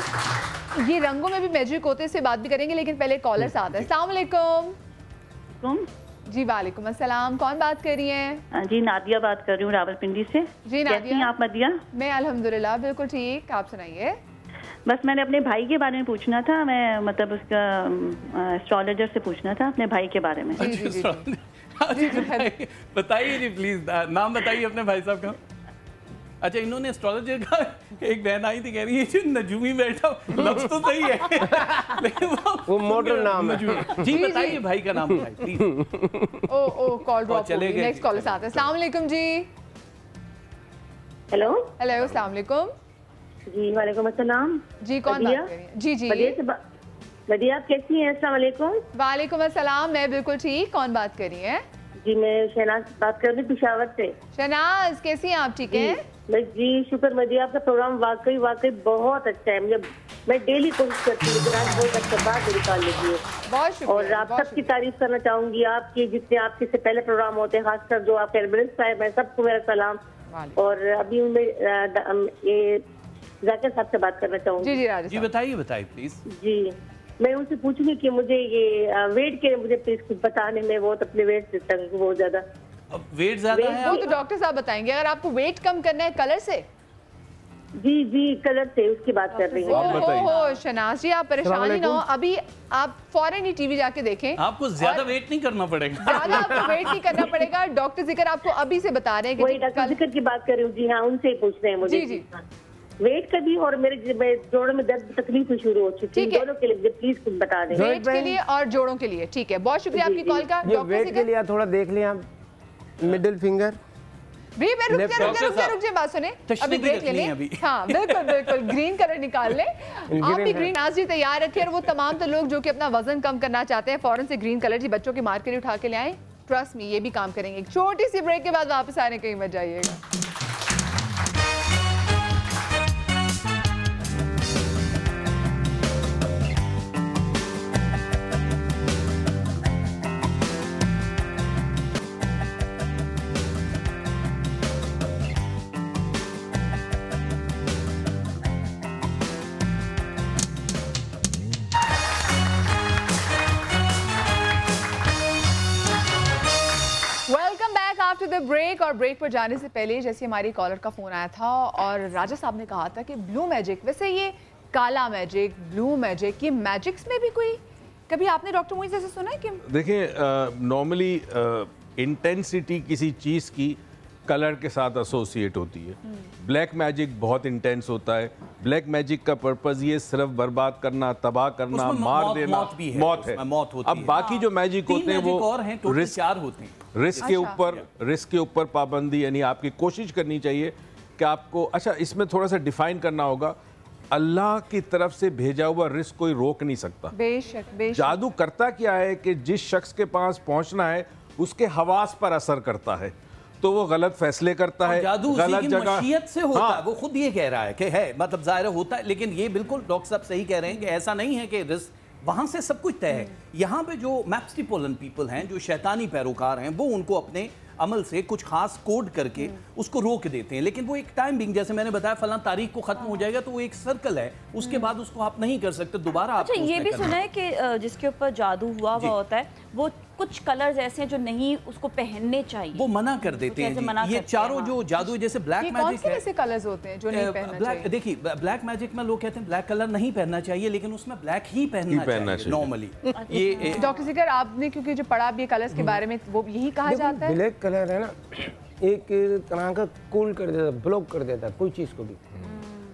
ये रंगों में भी मैजिक होते हैं, इससे बात भी करेंगे, लेकिन पहले कॉलर्स आते हैं। अस्सलाम वालेकुम। जी वालेकुम अस्सलाम, कौन बात कर रही हैं? जी नादिया बात कर रही हूँ रावलपिंडी से। जी नादिया। कैसी हैं आप मदिया? मैं अल्हम्दुलिल्लाह बिल्कुल ठीक, आप सुनाइए। बस मैंने अपने भाई के बारे में पूछना था, मैं मतलब उसका एस्ट्रोलॉजर से पूछना था अपने भाई के बारे में। बताइए जी प्लीज, नाम बताइए अपने भाई साहब का। अच्छा, इन्होंने एस्ट्रोलॉजर का, एक बहन आई थी कह रही है जो नजूमी बैठा, लफ्ज तो सही है लेकिन वो मॉडर्न नाम है। जी बताइए भाई का नाम बताइए प्लीज। ओ कॉल ड्रॉप हो गई, नेक्स्ट कॉलर से आते हैं। अस्सलाम वालेकुम जी। हेलो हेलो, अस्सलाम वालेकुम। जी वालेकुम अस्सलाम। जी कौन बात कर रही है? जी जी बढ़िया, आप कैसी हैं? अस्सलाम वालेकुम। वालेकुम अस्सलाम, मैं बिल्कुल ठीक, कौन बात कर रही है? जी मैं शहनाज बात कर रही हूँ पेशावर से। शहनाज कैसी हैं आप? ठीक हैं जी शुक्र मदिया, आपका प्रोग्राम वाकई बहुत अच्छा है। मैं डेली कोशिश करती हूँ, लेकिन आज बहुत अच्छा बात निकाल लेती है। बहुत शुक्रिया। और आप सबकी तारीफ करना चाहूंगी, आपके जितने आपके से पहले प्रोग्राम होते हैं, खासकर जो आपके एल्बरेंस साहब है, सबको मेरा सलाम। और अभी मैं ये जाकिर साहब से बात करना चाहूंगी। जी बताइए प्लीज। जी मैं उनसे पूछूंगी कि मुझे ये वेट के मुझे प्लीज कुछ बताने में, बहुत अपने वेट से तंग बहुत ज्यादा। वेट ज्यादा है? वो तो डॉक्टर साहब बताएंगे। अगर आपको वेट कम करना है कलर से? जी कलर से उसकी बात कर रही हूँ। ओहो शनाज जी, आप परेशान ही ना हो, अभी आप फौरन ही टीवी जाके देखें। आपको ज्यादा वेट नहीं करना पड़ेगा, ज्यादा आपको वेट नहीं करना पड़ेगा। डॉक्टर जिक्र आपको अभी से बता रहे हैं कि डॉक्टर जिक्र की बात कर रही हूँ। जी हाँ, उनसे ही पूछ रहे हैं मुझे। जी वेट का भी और मेरे जोड़ों में दर्द तकलीफ शुरू हो चुकी है, दोनों के लिए प्लीज कुछ बता दें। वेट के लिए और जोड़ों के लिए। ठीक है, बहुत शुक्रिया आपकी कॉल का। वेट के लिए थोड़ा देख लिया, मिडिल फिंगर। रुक जा, बात सुने, अभी ब्रेक ले लें। हाँ बिल्कुल ग्रीन कलर निकाल लें। आप भी ग्रीन आज ही तैयार रखें, और वो तमाम तो लोग जो कि अपना वजन कम करना चाहते हैं, फौरन से ग्रीन कलर जी बच्चों के मार के लिए उठा के ले आए। ट्रस्ट मी, ये भी काम करेंगे। एक छोटी सी ब्रेक के बाद वापस आने कहीं मत जाइएगा। द ब्रेक, और ब्रेक पर जाने से पहले जैसे हमारी कॉलर का फ़ोन आया था और राजा साहब ने कहा था कि ब्लू मैजिक, वैसे ये काला मैजिक, ब्लू मैजिक, ये मैजिक्स में भी कोई कभी आपने डॉक्टर मोइज ऐसे सुना है कि? देखिए, नॉर्मली इंटेंसिटी किसी चीज़ की कलर के साथ एसोसिएट होती है। ब्लैक मैजिक बहुत इंटेंस होता है। ब्लैक मैजिक का पर्पस ये सिर्फ बर्बाद करना, तबाह करना, मार देना, मौत है। अब बाकी जो मैजिक होते हैं वो रिस्क के ऊपर पाबंदी, यानी आपकी कोशिश करनी चाहिए कि आपको, अच्छा इसमें थोड़ा सा डिफाइन करना होगा, अल्लाह की तरफ से भेजा हुआ रिस्क कोई रोक नहीं सकता। बेशक, बेशक। जादू करता क्या है कि जिस शख्स के पास पहुंचना है उसके हवास पर असर करता है, तो वो गलत फैसले करता है, जादू गलत उसी की जगह मशीयत से होता हाँ। है। वो खुद ये कह रहा है कि है, मतलब जाहिर होता है, लेकिन ये बिल्कुल डॉक्टर साहब सही कह रहे हैं कि ऐसा नहीं है कि रिस्क वहां से सब कुछ तय है। यहाँ पे जो मैप्स्टिपोलन पीपल हैं, जो शैतानी पैरोकार हैं, वो उनको अपने अमल से कुछ खास कोड करके उसको रोक देते हैं, लेकिन वो एक टाइम बिंग, जैसे मैंने बताया फलां तारीख को खत्म हो जाएगा, तो वो एक सर्कल है, उसके बाद उसको आप नहीं कर सकते दोबारा। अच्छा, ये भी सुना है कि जिसके ऊपर जादू हुआ हुआ होता है, वो कुछ कलर्स ऐसे हैं जो नहीं उसको पहनने चाहिए, वो मना कर देते हैं। ये चारों जो जादू, जैसे ब्लैक मैजिक है, ऐसे कलर्स होते हैं जो नहीं पहनना चाहिए। देखिए, ब्लैक मैजिक में लोग कहते हैं ब्लैक कलर नहीं पहनना चाहिए, लेन उसमें ब्लैक ही पहनना चाहिए नॉर्मली। ये डॉक्टर जिगर, आपने क्योंकि जो पढ़ा भी कलर्स के बारे में, वो यही कहा जाता है ब्लैक कलर है ना, एक तरह का कूल कर देता है, ब्लॉक कर देता है कोई चीज को भी।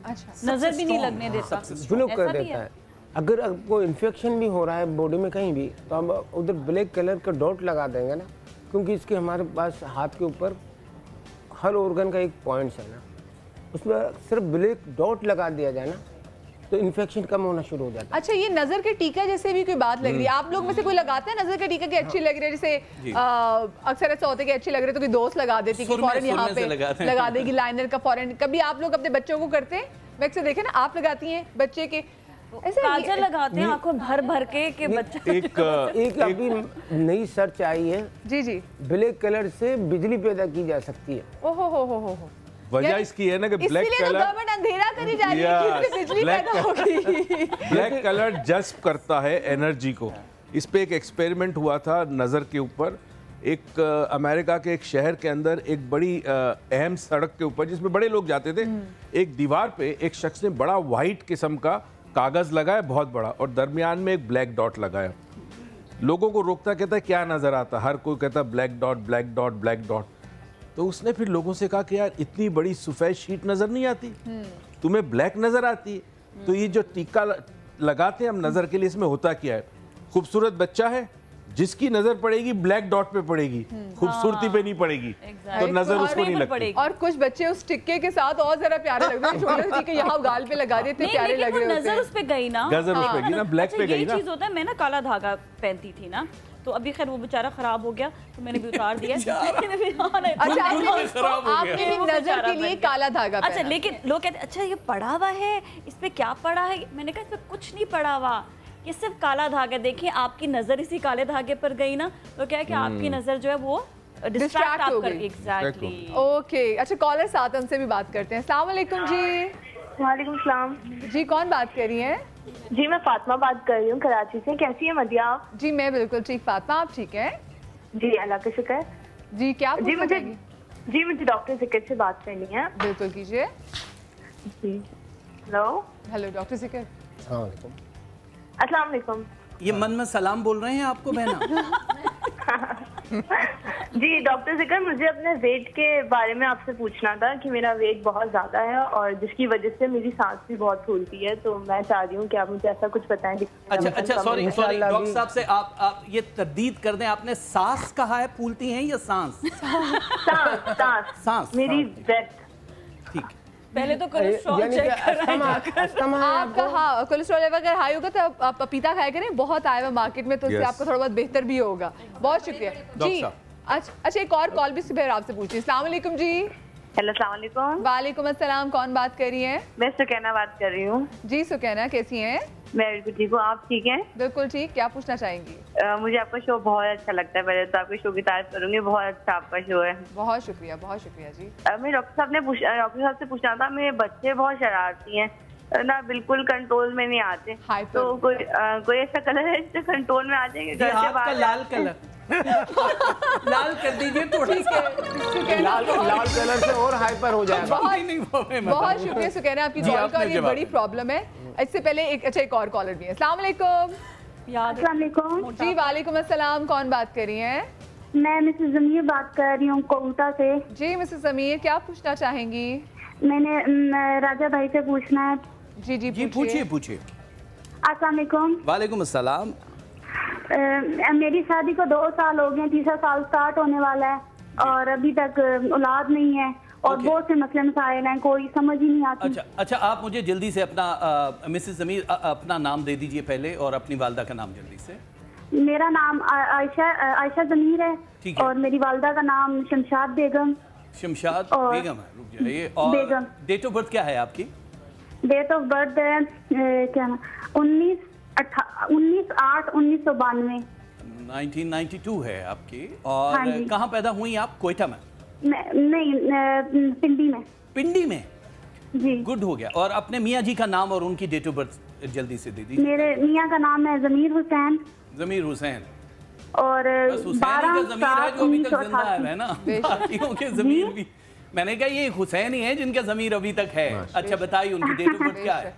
अच्छा, नजर भी नहीं लगने देता, ब्लॉक कर देता है। अगर आपको इन्फेक्शन भी हो रहा है बॉडी में कहीं भी, तो हम उधर ब्लैक कलर का डॉट लगा देंगे ना, क्योंकि इसके हमारे पास हाथ के ऊपर हर ऑर्गन का एक पॉइंट्स है ना, उसमें सिर्फ ब्लैक डॉट लगा दिया जाए ना, तो इन्फेक्शन कम होना शुरू हो जाता है। अच्छा, ये नजर के टीका जैसे भी कोई बात लग रही है, आप लोग में से कोई लगाते हैं नजर के टीका की अच्छी लग रही है? जैसे अक्सर ऐसा होता है कि अच्छी लग रही है तो कोई दोस्त लगा देती है, फौरन यहाँ पे लगा देगी लाइनर का फौरन। कभी आप लोग अपने बच्चों को करते हैं? मैं अक्सर देखे ना, आप लगाती हैं बच्चे के ऐसे काजल लगाते हैं आंखों भर भर के बच्चा। एक अभी नई सर्च आई है जी जी, ब्लैक कलर से बिजली पैदा की जा सकती है। ओहो हो। वजह इसकी है ना कि ब्लैक कलर, गवर्नमेंट अंधेरा करी जा रही है कि बिजली पैदा होगी। ब्लैक कलर जज्ब करता है एनर्जी को। इस पे एक एक्सपेरिमेंट हुआ था नज़र के ऊपर। एक अमेरिका के एक शहर के अंदर एक बड़ी अहम सड़क के ऊपर जिसमें बड़े लोग जाते थे, एक दीवार पे एक शख्स ने बड़ा वाइट किस्म का कागज़ लगाया, बहुत बड़ा, और दरमियान में एक ब्लैक डॉट लगाया। लोगों को रोकता, कहता है क्या नज़र आता, हर कोई कहता black dot black dot black dot. तो उसने फिर लोगों से कहा कि यार इतनी बड़ी सफ़ेद शीट नज़र नहीं आती, तुम्हें ब्लैक नज़र आती है, तो ये जो टीका लगाते हैं हम नज़र के लिए, इसमें होता क्या है, खूबसूरत बच्चा है, जिसकी नजर पड़ेगी ब्लैक डॉट पे पड़ेगी, खूबसूरती पे नहीं पड़ेगी, तो नजर उसको नहीं लगती। और कुछ बच्चे उस टिक्के के साथ और जरा प्यारे लगते हैं, छोटे से टिक्के यहाँ गाल पे लगा देते हैं, प्यारे लग रहे होते हैं। नजर उस पे गई ना, नजर उस पे गई ना, ब्लैक पे गई ना। चीज होता है, मैं ना काला धागा पहनती थी ना, तो अभी खैर वो बेचारा खराब हो गया तो मैंने भी उतार दिया। अच्छा, आपने नजर के लिए काला धागा पहना। अच्छा, लेकिन लोग कहते हैं अच्छा ये पड़ा हुआ है, इस पे क्या पड़ा है? मैंने कहा इस पे कुछ नहीं पड़ा हुआ, ये सिर्फ काला धागा। देखिए आपकी नजर इसी काले धागे पर गई ना, तो क्या है कि आपकी नजर जो है वो डिस्ट्रैक्ट आप कर। एग्जैक्टली। ओके, अच्छा कॉलर साथ, उनसे भी बात करते हैं। अस्सलाम वालेकुम जी। वालेकुम सलाम जी, कौन बात कर रही हैं? जी मैं फातिमा बात कर रही हूँ कराची से। कैसी है मदिया आप? जी मैं बिल्कुल ठीक। फातिमा आप ठीक हैं? जी अल्लाह का शुक्र। जी क्या मुझे डॉक्टर जिकर से बात करनी है। बिल्कुल कीजिए। जी हेलो डॉक्टर जिकर। अस्सलाम वालेकुम। ये मन में सलाम बोल रहे हैं आपको बहना? जी डॉक्टर जिकर, मुझे अपने वेट के बारे में आपसे पूछना था कि मेरा वेट बहुत ज़्यादा है और जिसकी वजह से मेरी सांस भी बहुत फूलती है, तो मैं चाह रही हूँ कि आप मुझे ऐसा कुछ बताएं। अच्छा सॉरी डॉक्टर साहब से आप ये तरदीद कर दें, आपने सांस कहा है, फूलती हैं या सांस? सांस मेरी ब्रेथ। ठीक, पहले तो कोलेस्ट्रॉल चेक कराएं। आपका हाँ कोलेस्ट्रॉल लेवल अगर हाई होगा तो आप पपीता खाया करें, बहुत आया हुआ मार्केट में, तो उससे आपको थोड़ा बहुत बेहतर भी होगा। बहुत शुक्रिया जी। अच्छा एक और कॉल भी फिर आपसे पूछिए। अस्सलाम वालेकुम जी। हेलो अस्सलाम वालेकुम। वालेकुम अस्सलाम, कौन बात कर रही हैं? मैं सुकैना बात कर रही हूँ। जी सुकैना, कैसी हैं? मैं बिल्कुल ठीक हूँ, आप ठीक हैं? बिल्कुल ठीक। क्या पूछना चाहेंगी? मुझे आपका शो बहुत अच्छा लगता है, पहले तो आपके शो की तारीफ करूंगी, बहुत अच्छा आपका शो है। बहुत शुक्रिया जी। मैं डॉक्टर साहब से पूछना था, मेरे बच्चे बहुत शरारती हैं ना, बिल्कुल कंट्रोल में नहीं आते, तो कोई ऐसा कलर है जिससे कंट्रोल में आ जाएंगे? लाल कलर लाल कर दीजिए थोड़ा लाल कलर से और हाइपर हो जाएगा। बहुत शुक्रिया सुकैना, आपकी कॉल का ये बड़ी प्रॉब्लम है। इससे पहले एक और कॉलर भी है। अस्सलाम वालेकुम। जी वालेकुम अस्सलाम, कौन बात कर रही हैं? मैं मिसेस जमीर बात कर रही हूँ कोटा से। जी मिसेस जमीर, क्या पूछना चाहेंगी? मैंने राजा भाई से पूछना है। जी जी जी पूछिए। अस्सलाम वालेकुम। वालेकुम अस्सलाम। मेरी शादी को 2 साल हो गए, तीसरा साल स्टार्ट होने वाला है और अभी तक औलाद नहीं है और बहुत से मसले मसाइल हैं, कोई समझ ही नहीं आती। अच्छा आप मुझे जल्दी से अपना मिसेस जमीर अपना नाम दे दीजिए पहले और अपनी वालदा का नाम जल्दी से। मेरा नाम आयशा जमीर है और मेरी वालदा का नाम शमशाद बेगम। शमशाद बेगम है, रुक जाइए। और डेट ऑफ बर्थ क्या है आपकी? डेट ऑफ बर्थ है क्या 19/8/1992। 1992 है आपकी। और हाँ कहाँ पैदा हुई आप? कोयटा में? नहीं, पिंडी में। पिंडी में जी। गुड हो गया। और अपने मियाँ जी का नाम और उनकी डेट ऑफ बर्थ जल्दी से दे दीजिए। मेरे मियाँ का नाम है जमीर हुसैन। जमीर हुसैन और 12/7/1988 है ना, बाकियों के जमीर भी। मैंने कहा ये हुसैन ही है जिनका जमीर अभी तक है। अच्छा बताइए उनकी डेट ऑफ बर्थ क्या है?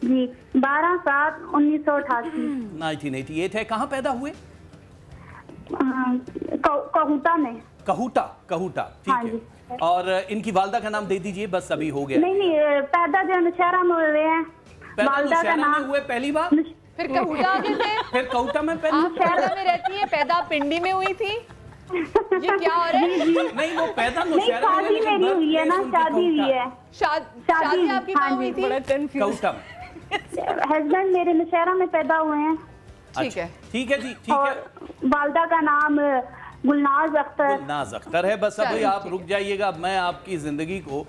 जी 12/7/1988। 1988 है। कहाँ पैदा हुए? कहूटा में। कहूटा ठीक है। और इनकी वालदा का नाम दे दीजिए बस, अभी हो गया। नहीं पैदा जो नौशहरा में हुए हैं। वालदा का नाम हुए पहली बार, फिर कहूटा आगे थे, फिर कहूटा में आप नौशहरा में रहती है, पैदा पिंडी में हुई थी। ये क्या हो रहा है? नहीं वो पैदा नौशहरा में शादी मेरी हुई है ना, शादी हुई है। शादी आपकी कहाँ हुई थी? कहूटा में। हस्बैंड मेरे नौशहरा में पैदा हुए हैं। ठीक है जी, ठीक है। वालदा का नाम गुलनाज अख्तर है। बस अभी आप रुक जाइएगा, मैं आपकी जिंदगी को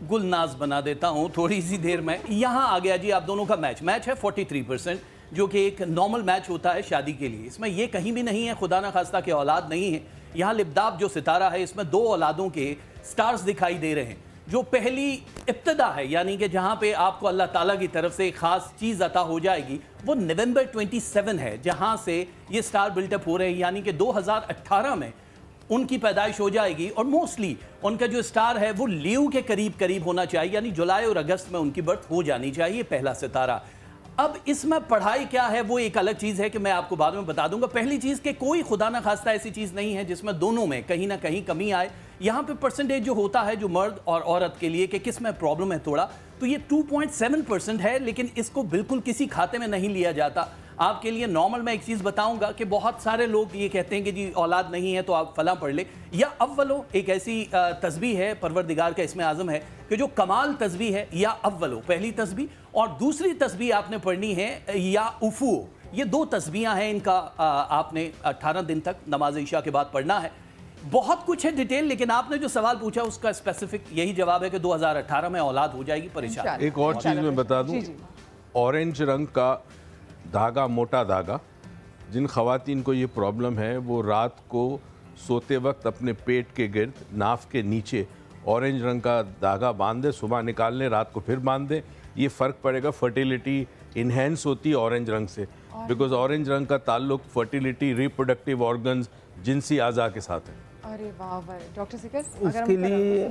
गुलनाज बना देता हूँ थोड़ी सी देर में। यहाँ आ गया जी आप दोनों का मैच है 43%, जो कि एक नॉर्मल मैच होता है शादी के लिए। इसमें ये कहीं भी नहीं है खुदा ना खास्ता के औलाद नहीं है। यहाँ लिब्दाब जो सितारा है इसमें 2 औलादों के स्टार्स दिखाई दे रहे हैं। जो पहली इब्तदा है, यानी कि जहाँ पे आपको अल्लाह ताला की तरफ से एक ख़ास चीज़ अता हो जाएगी, वो नवंबर 27 है, जहाँ से ये स्टार बिल्टअप हो रहे हैं। यानी कि 2018 में उनकी पैदाइश हो जाएगी और मोस्टली उनका जो स्टार है वो लियो के करीब होना चाहिए, यानी जुलाई और अगस्त में उनकी बर्थ हो जानी चाहिए, पहला सितारा। अब इसमें पढ़ाई क्या है वो एक अलग चीज़ है कि मैं आपको बाद में बता दूंगा। पहली चीज़ कि कोई खुदा ना खास्ता ऐसी चीज़ नहीं है जिसमें दोनों में कहीं ना कहीं कमी आए। यहाँ पे परसेंटेज जो होता है जो मर्द और औरत के लिए कि किस में प्रॉब्लम है थोड़ा, तो ये 2.7% है, लेकिन इसको बिल्कुल किसी खाते में नहीं लिया जाता। आपके लिए नॉर्मल मैं एक चीज़ बताऊंगा कि बहुत सारे लोग ये कहते हैं कि जी औलाद नहीं है तो आप फला पढ़ ले, या अव्वलो एक ऐसी तस्बीह है परवरदिगार का इसमें आज़म है कि जो कमाल तस्बीह है, या अव्वलो पहली तस्बीह, और दूसरी तस्बीह आपने पढ़नी है या उफू। ये 2 तस्बीहां हैं, इनका आपने 18 दिन तक नमाज ईशा के बाद पढ़ना है। बहुत कुछ है डिटेल, लेकिन आपने जो सवाल पूछा उसका स्पेसिफिक यही जवाब है कि 2018 में औलाद हो जाएगी। परेशान एक और चीज़ मैं बता दूं, ऑरेंज रंग का धागा, मोटा धागा, जिन खवातीन को ये प्रॉब्लम है वो रात को सोते वक्त अपने पेट के गिर्द, नाफ के नीचे ऑरेंज रंग का धागा बांध दे, सुबह निकाल लें, रात को फिर बांध दें। ये फ़र्क पड़ेगा, फर्टिलिटी इन्हेंस होती है ऑरेंज रंग से, बिकॉज ऑरेंज रंग का ताल्लुक फर्टिलिटी, रिप्रोडक्टिव ऑर्गन्स, जिनसी आज़ा के साथ है। अरे वाह वाह डॉक्टर सिकर, उसके लिए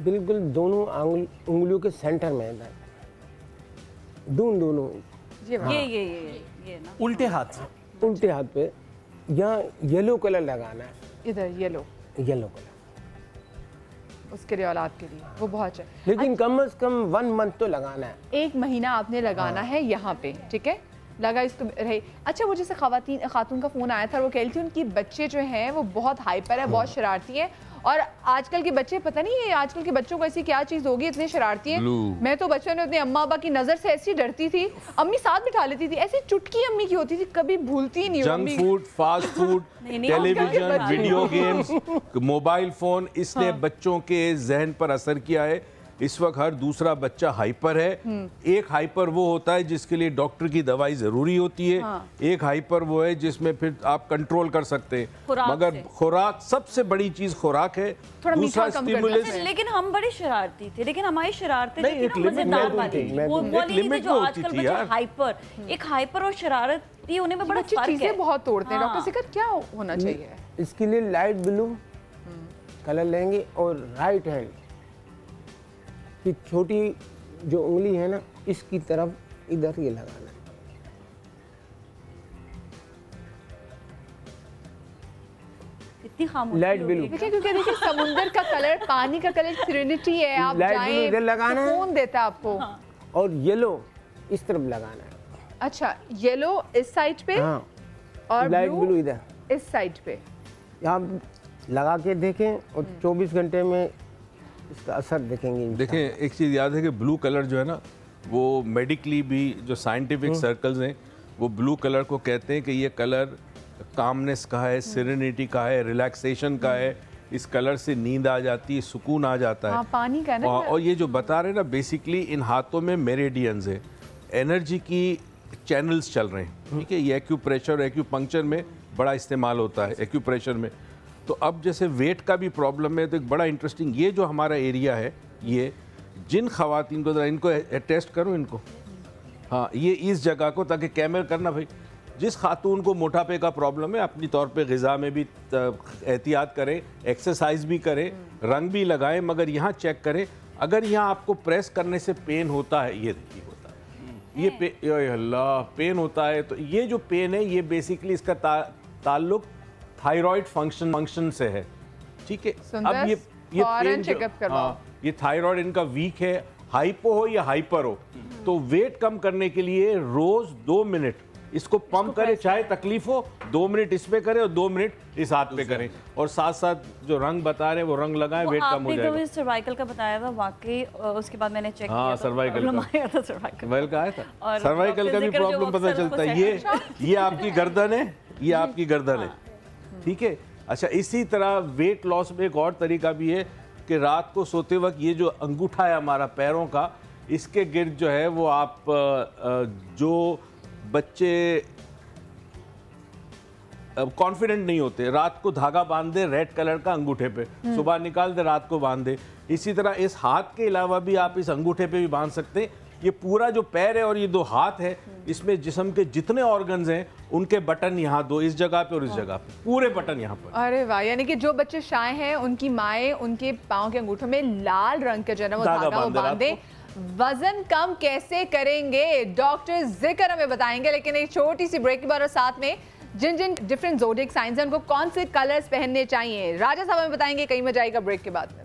बिल्कुल दोनों उंगलियों के सेंटर में है, दोनों ये ना उल्टे हाथ पे यहाँ येलो कलर लगाना है, इधर येलो कलर उसके लिए औलाद के लिए वो बहुत अच्छा। लेकिन कम से कम 1 मंथ तो लगाना है, 1 महीना आपने लगाना है यहाँ पे, ठीक है, लगा इसको रहे। अच्छा वो जैसे खातून का फ़ोन आया था, वो कह रही थी उनकी बच्चे जो हैं वो बहुत हाइपर है, बहुत शरारती है, और आजकल के बच्चे पता नहीं है आजकल के बच्चों को ऐसी क्या चीज़ होगी, इतने शरारती है। मैं तो बच्चों ने अपने अम्मा अब्बा की नज़र से ऐसी डरती थी, अम्मी साथ बिठा लेती थी, ऐसी चुटकी अम्मी की होती थी, कभी भूलती ही नहीं। Junk food, fast food, television, video games, mobile phone, इसने बच्चों के जहन पर असर किया है। इस वक्त हर दूसरा बच्चा हाइपर है। एक हाइपर वो होता है जिसके लिए डॉक्टर की दवाई जरूरी होती है, एक हाइपर वो है जिसमें फिर आप कंट्रोल कर सकते हैं। मगर खुराक सबसे बड़ी चीज खुराक है, दूसरा स्टिमुलस। लेकिन हम बड़े शरारती थे, लेकिन हमारी शरारतें नहीं, एक लिमिट में होती थी यार। हाइपर, एक हाइपर और शरारती होने में बड़ा फर्क है। चीजें बहुत तोड़ते हैं। डॉक्टर सिकर क्या होना चाहिए? इसके लिए लाइट ब्लू कलर लेंगे और राइट हैंड की छोटी जो उंगली है ना, इसकी तरफ इधर ये लगाना है। इतनी खामोशी लाइट ब्लू, देखिए क्योंकि देखिए समुंदर का कलर, पानी का कलर सिरेनिटी है। आप जाएं, इधर लगाना है, सुकून देता है आपको। और येलो इस तरफ लगाना है। अच्छा, येलो इस साइड पे और लाइट ब्लू इधर इस साइड पे। आप लगा के देखें और 24 घंटे में इसका असर देखेंगे। देखें, एक चीज़ याद है कि ब्लू कलर जो है ना, वो मेडिकली भी जो साइंटिफिक सर्कल्स हैं वो ब्लू कलर को कहते हैं कि ये कलर कामनेस का है, सिरेनिटी का है, रिलैक्सेशन का है। इस कलर से नींद आ जाती है, सुकून आ जाता है। पानी का ना। और ये जो बता रहे हैं ना, बेसिकली इन हाथों में मेरिडियंस है, एनर्जी की चैनल्स चल रहे हैं। ठीक है, ये एक्यूप्रेशर, एक्यूपंक्चर में बड़ा इस्तेमाल होता है, एक्यूप्रेशर में। तो अब जैसे वेट का भी प्रॉब्लम है, तो एक बड़ा इंटरेस्टिंग ये जो हमारा एरिया है, ये जिन खवातीन को, इनको टेस्ट करो इनको, हाँ, ये इस जगह को, ताकि कैमरा करना भाई, जिस खातून को मोटापे का प्रॉब्लम है अपनी तौर पे ग़िज़ा में भी एहतियात करें, एक्सरसाइज भी करें, रंग भी लगाएं, मगर यहाँ चेक करें। अगर यहाँ आपको प्रेस करने से पेन होता है, ये देखिए होता है, ये अल्लाह पेन होता है, तो ये जो पेन है ये बेसिकली इसका ताल्लुक थायराइड फंक्शन से है। ठीक है, अब ये पेन ये थायराइड इनका वीक है, हाइपो हो या हाइपर हो, तो वेट कम करने के लिए रोज 2 मिनट इसको पंप करें, चाहे तकलीफ हो 2 मिनट इस पे करें और 2 मिनट इस हाथ पे करें, और साथ साथ जो रंग बता रहे हैं वो रंग लगाएं, वेट कम हो जाएगा। आपने सर्वाइकल का बताया था, वाकई उसके बाद मैंने चेक किया, सर्वाइकल का आया था, सर्वाइकल का भी प्रॉब्लम पता चलता है। ये आपकी गर्दन है, ये आपकी गर्दन है। ठीक है, अच्छा, इसी तरह वेट लॉस में एक और तरीका भी है कि रात को सोते वक्त ये जो अंगूठा है हमारा पैरों का, इसके गिर्द जो है वो आप जो बच्चे कॉन्फिडेंट नहीं होते, रात को धागा बांध दे रेड कलर का अंगूठे पे, सुबह निकाल दे, रात को बांध दे। इसी तरह इस हाथ के अलावा भी आप इस अंगूठे पे भी बांध सकते हैं। ये पूरा जो पैर है और ये 2 हाथ है, इसमें जिस्म के जितने ऑर्गन्स हैं उनके बटन यहाँ 2, इस जगह पे और इस जगह पे, पूरे बटन यहाँ पर। अरे वाह, यानी कि जो बच्चे शाय हैं उनकी माएँ उनके पाँव के अंगूठों में लाल रंग के जो है ना वो धागा बांधे। वजन कम कैसे करेंगे डॉक्टर जिक्र हमें बताएंगे, लेकिन एक छोटी सी ब्रेक के बाद, और साथ में जिन जिन डिफरेंट ज़ोडिएक साइंस हैं उनको कौन से कलर्स पहनने चाहिए, राजा साहब हमें बताएंगे। कहीं मजा आएगा ब्रेक के बाद।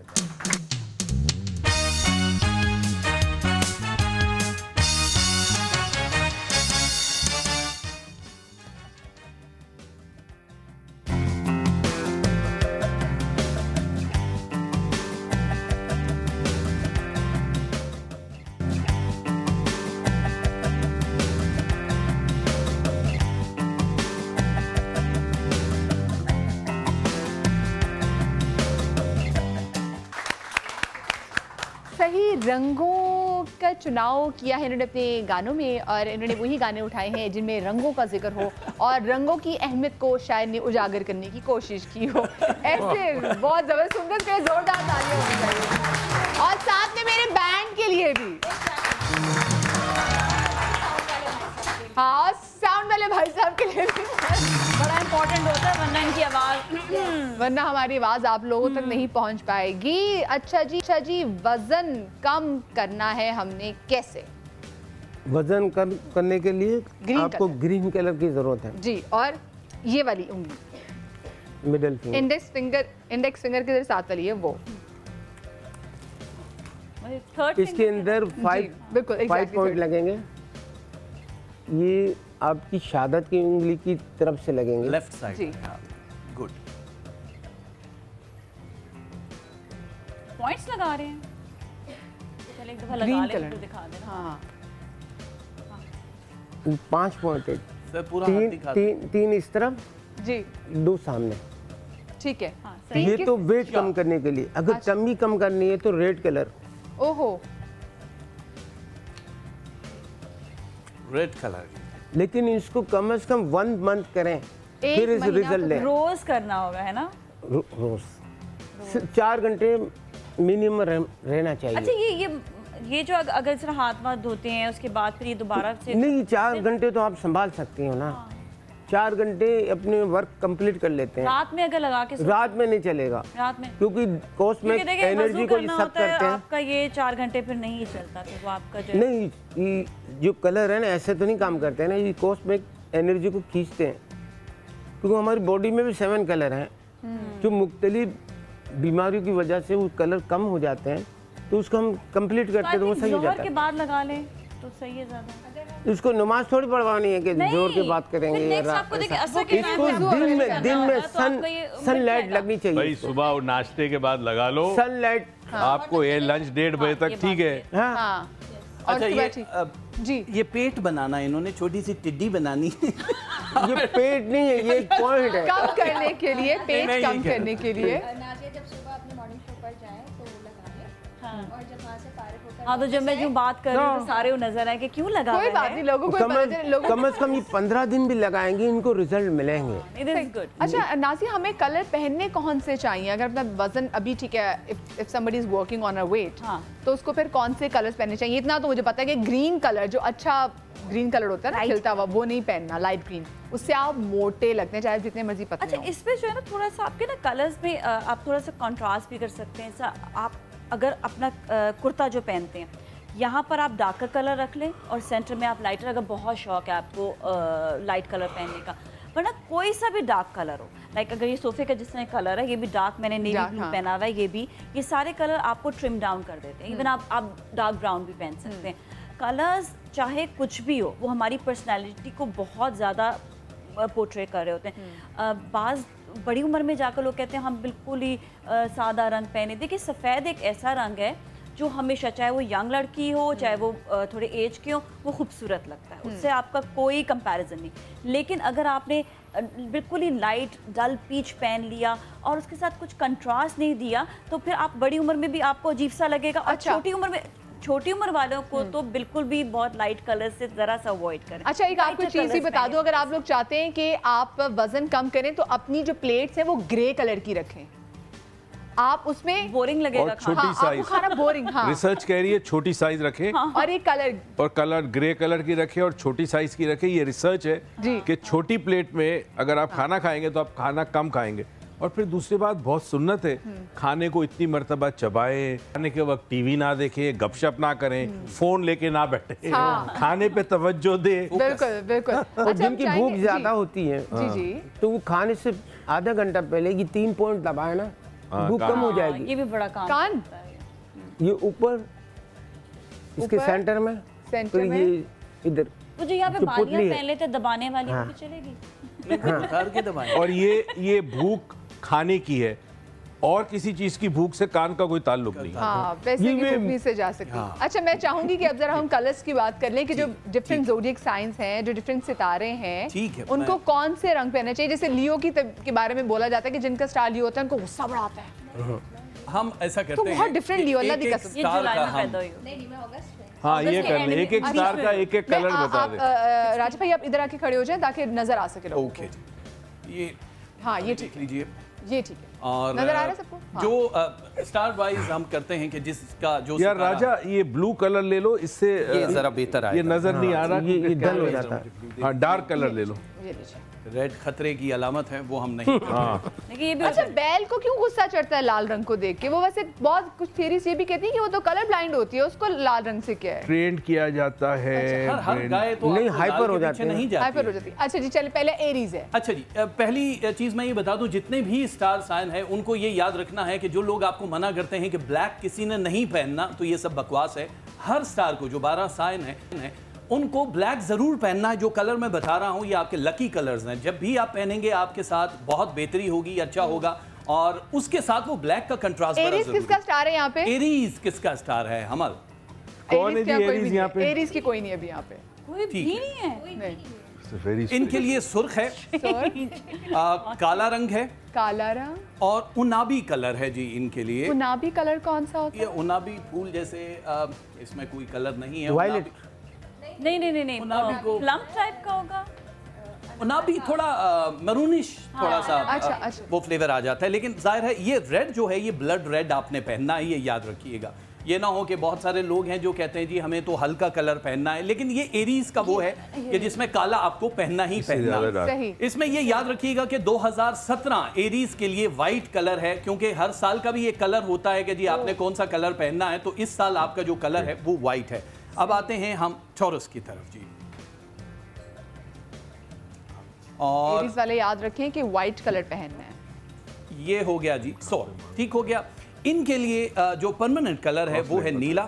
सही रंगों का चुनाव किया है इन्होंने अपने गानों में, और इन्होंने वही गाने उठाए हैं जिनमें रंगों का जिक्र हो और रंगों की अहमियत को शायद ने उजागर करने की कोशिश की हो। ऐसे बहुत जबरदस्त, सुंदर से जोरदार तालियां होनी चाहिए, और साथ में मेरे बैंड के लिए भी, हाँ, साउंड वाले भाई साहब के लिए भी बड़ा इम्पोर्टेंट होता है, वरना इनकी आवाज़, वरना हमारी आवाज़ आप लोगों तक नहीं पहुंच पाएगी। अच्छा जी, वजन कम करना है हमने, कैसे? वजन कम करने के लिए आपको ग्रीन कलर की जरूरत है जी, और ये वाली उंगली, मिडिल फिंगर, इंडेक्स फिंगर के साथ वाली है वो, इसके अंदर 5 पॉइंट लगेंगे। ये आपकी शहादत की उंगली की तरफ से लगेंगे, लेफ्ट साइड। गुड, पॉइंट्स लगा रहे हैं, चल एक दफा लगा ले तो दिखा देना। हाँ, 5 पॉइंट है सर, पूरा तीन इस तरफ जी, 2 सामने। ठीक है, ये तो वेट कम करने के लिए। अगर टम्मी कम करनी है तो रेड कलर ओहो, रेड कलर। लेकिन इसको कम से कम 1 मंथ करें, फिर इस रिजल्ट लें। रोज करना होगा, है ना? रोज 4 घंटे मिनिमम रहना चाहिए। अच्छा, ये जो अगर सिर्फ हाथ वाथ धोते हैं उसके बाद फिर ये दोबारा से नहीं, 4 घंटे तो आप संभाल सकती हो ना। 4 घंटे अपने वर्क कंप्लीट कर लेते हैं। रात में अगर लगा के रात में नहीं चलेगा, रात में, क्योंकि कॉस्मेटिक एनर्जी को ये सब करते हैं। आपका ये 4 घंटे फिर नहीं चलता, तो वो आपका जो नहीं, जो कलर है ना ऐसे तो नहीं काम करते हैं ना, ये कॉस्मेटिक एनर्जी को खींचते हैं, क्योंकि हमारी बॉडी में भी 7 कलर हैं जो मुख्तलिफ बीमारियों की वजह से वो कलर कम हो जाते हैं, तो उसको हम कंप्लीट करते हैं तो वो सही हो जाता है। के बाद लगा लें तो सही है ज़्यादा। इसको नमाज थोड़ी पढ़वानी है कि जोर के बात करेंगे। इसको दिन में सनलाइट लगनी चाहिए। भाई सुबह नाश्ते के बाद लगा लो सनलाइट। आपको ये लंच 1:30 बजे तक ठीक है। अच्छा, ये पेट बनाना है, इन्होंने छोटी सी टिड्डी बनानी है। ये पेट नहीं है, ये पॉइंट है कम करने के लिए, पेट कम करने के लिए। जब सुबह अपने मॉर्निंग शो पर जाए तो वो लगा ले, और जब वहाँ से फारिग होकर हाँ, तो जब मैं जो बात कर रही हूँ तो सारे नजर आए कि क्यों लगा। कोई बात नहीं, लोगों को कम से कम ये 15 दिन भी लगाएंगे, इनको रिजल्ट मिलेंगे। अच्छा नाज़िया, हमें कलर पहनने कौन से चाहिए? अगर अपना वजन अभी ठीक है, if somebody is working on a weight, तो उसको फिर कौन से कलर्स पहनने चाहिए? इतना तो मुझे पता है कि ग्रीन कलर, जो अच्छा ग्रीन कलर होता है ना खिलता हुआ, वो नहीं पहनना, लाइट ग्रीन, उससे आप मोटे लगते हैं चाहे जितने मर्जी पतले अच्छा, इसमें जो है ना थोड़ा सा आपके ना कलर्स में आप थोड़ा सा कंट्रास्ट भी कर सकते हैं। आप अगर अपना कुर्ता जो पहनते हैं, यहाँ पर आप डार्कर कलर रख लें और सेंटर में आप लाइटर, अगर बहुत शौक है आपको लाइट कलर पहनने का, वरना कोई सा भी डार्क कलर हो, लाइक अगर ये सोफे का जिस तरह कलर है, ये भी डार्क, मैंने नेवी ब्लू पहना हुआ है, ये सारे कलर आपको ट्रिम डाउन कर देते हैं। इवन आप डार्क ब्राउन भी पहन सकते हैं। कलर्स चाहे कुछ भी हो, वो हमारी पर्सनैलिटी को बहुत ज़्यादा पोर्ट्रे कर रहे होते हैं। बाज़ बड़ी उम्र में जाकर लोग कहते हैं हम बिल्कुल ही सादा रंग पहने। देखिए, सफ़ेद एक ऐसा रंग है जो हमेशा, चाहे वो यंग लड़की हो, चाहे वो थोड़े एज की हो, वो खूबसूरत लगता है, उससे आपका कोई कंपैरिजन नहीं। लेकिन अगर आपने बिल्कुल ही लाइट डल पीच पहन लिया और उसके साथ कुछ कंट्रास्ट नहीं दिया, तो फिर आप बड़ी उम्र में भी आपको अजीब सा लगेगा। और छोटी उम्र वालों को तो बिल्कुल भी बहुत लाइट कलर से जरा सा अवॉइड करें। अच्छा, एक आपको चीज़ ही बता दूं, अगर आप लोग चाहते हैं कि आप वजन कम करें तो अपनी जो प्लेट्स हैं वो ग्रे कलर की रखें। आप उसमें बोरिंग लगेगा छोटी साइज, खाना बोरिंग। हाँ, रिसर्च कह रही है छोटी साइज रखें। हाँ, और एक कलर ग्रे कलर की रखें और छोटी साइज की रखें। ये रिसर्च है कि छोटी प्लेट में अगर आप खाना खाएंगे तो आप खाना कम खाएंगे। और फिर दूसरी बात, बहुत सुन्नत है, खाने को इतनी मर्तबा चबाएं, खाने के वक्त टीवी ना देखें, गपशप ना करें, फोन लेके ना बैठे, खाने पे तवज्जो दे। बिल्कुल बिल्कुल। और जिनकी भूख ज्यादा होती है तो वो खाने से आधा घंटा पहले ये 3 पॉइंट दबाए ना, भूख कम हो जाएगी। ये भी बड़ा काम कान, ये ऊपर इसके सेंटर में, फिर ये इधर वो जो यहाँ पे बालियां पहन लेते दबाने वाली, वो भी चलेगी। और ये भूख खाने की है, और किसी चीज की भूख से कान का कोई ताल्लुक नहीं। हाँ, पैसे की भूख नहीं से जा सकती। हाँ। अच्छा, मैं चाहूंगी कि अब जरा हम कलर्स की बात कर लें कि जो डिफरेंट ज़ोडिएक साइंस हैं, जो डिफरेंट सितारे हैं, उनको कौन से रंग पहनने चाहिए? जैसे लियो के बारे में बोला जाता है कि जिनका स्टार लियो होता है उनको गुस्सा बड़ा आता है। हम ऐसा करते हैं, तो बहुत डिफरेंट लियो, अल्लाह दी कसम। ये जुलाई में पैदा हुई। नहीं, मैं अगस्त में। हाँ, ये कर ले, एक स्टार का एक कलर बता दे। राजा भाई, आप इधर आके खड़े हो जाएं ताकि नजर आ सके लोगों को। ये हाँ, ये ठीक लीजिए, ये ठीक है। और नजर आ रहा है सबको? हाँ। जो स्टार वाइज हम करते हैं कि जिसका जो यार राजा, ये ब्लू कलर ले लो, इससे ये जरा बेहतर आएगा। ये नजर नहीं आ रहा, ये डल हो जाता है। हाँ, डार्क कलर ले लो। रेड खतरे की अलामत है, वो हम नहीं। हाँ। ये भी अच्छा, बैल को क्यों गुस्सा चढ़ता है लाल रंग को देख के? वो वैसे बहुत कुछ थ्योरीज ये भी कहती है कि वो तो कलर ब्लाइंड होती है, उसको लाल रंग से क्या है? ट्रेंड किया जाता है। हर गाय तो नहीं, हाइपर हो जाती है। हाइपर हो जाती है। अच्छा जी, चलिए पहले एरीज है। अच्छा जी, पहली चीज मैं ये बता दूं, जितने भी स्टार साइन है उनको ये याद रखना है कि जो लोग आपको मना करते हैं कि ब्लैक किसी ने नहीं पहनना, तो ये सब बकवास है। हर स्टार को जो 12 साइन है उनको ब्लैक जरूर पहनना है। जो कलर मैं बता रहा हूँ ये आपके लकी कलर्स हैं, जब भी आप पहनेंगे आपके साथ बहुत बेहतरी होगी, अच्छा होगा। और उसके साथ वो ब्लैक का कंट्रास्ट। एरीज किसका स्टार है यहाँ पे? एरीज किसका स्टार है? हमल। कौन है जी एरीज यहाँ पे? एरीज की कोई नहीं अभी यहाँ पे, कोई भी नहीं है। इनके लिए सुर्ख है, काला रंग है, काला रंग और उनाबी कलर है जी इनके लिए। उनाबी कलर कौन सा होता है? ये उनाबी फूल जैसे इसमें कोई कलर नहीं है। वायलेट नहीं प्लम टाइप का होगा। उनाबी थोड़ा मरूनिश थोड़ा सा अच्छा। वो फ्लेवर आ जाता है, लेकिन जाहिर है ये रेड जो है ये ब्लड रेड आपने पहनना है, ये याद रखिएगा। ये ना हो कि बहुत सारे लोग हैं जो कहते हैं जी हमें तो हल्का कलर पहनना है, लेकिन ये एरीज का वो है कि जिसमें काला आपको पहनना ही पहनना है। इसमें ये याद रखिएगा कि 2017 एरीज के लिए वाइट कलर है, क्योंकि हर साल का भी एक कलर होता है कि जी आपने कौन सा कलर पहनना है, तो इस साल आपका जो कलर है वो वाइट है। अब आते हैं हम टॉरस की तरफ जी। और एरीज वाले याद रखें कि व्हाइट कलर पहनना है। ये हो गया जी सॉल्व, ठीक हो गया। इनके लिए जो परमानेंट कलर है वो है नीला,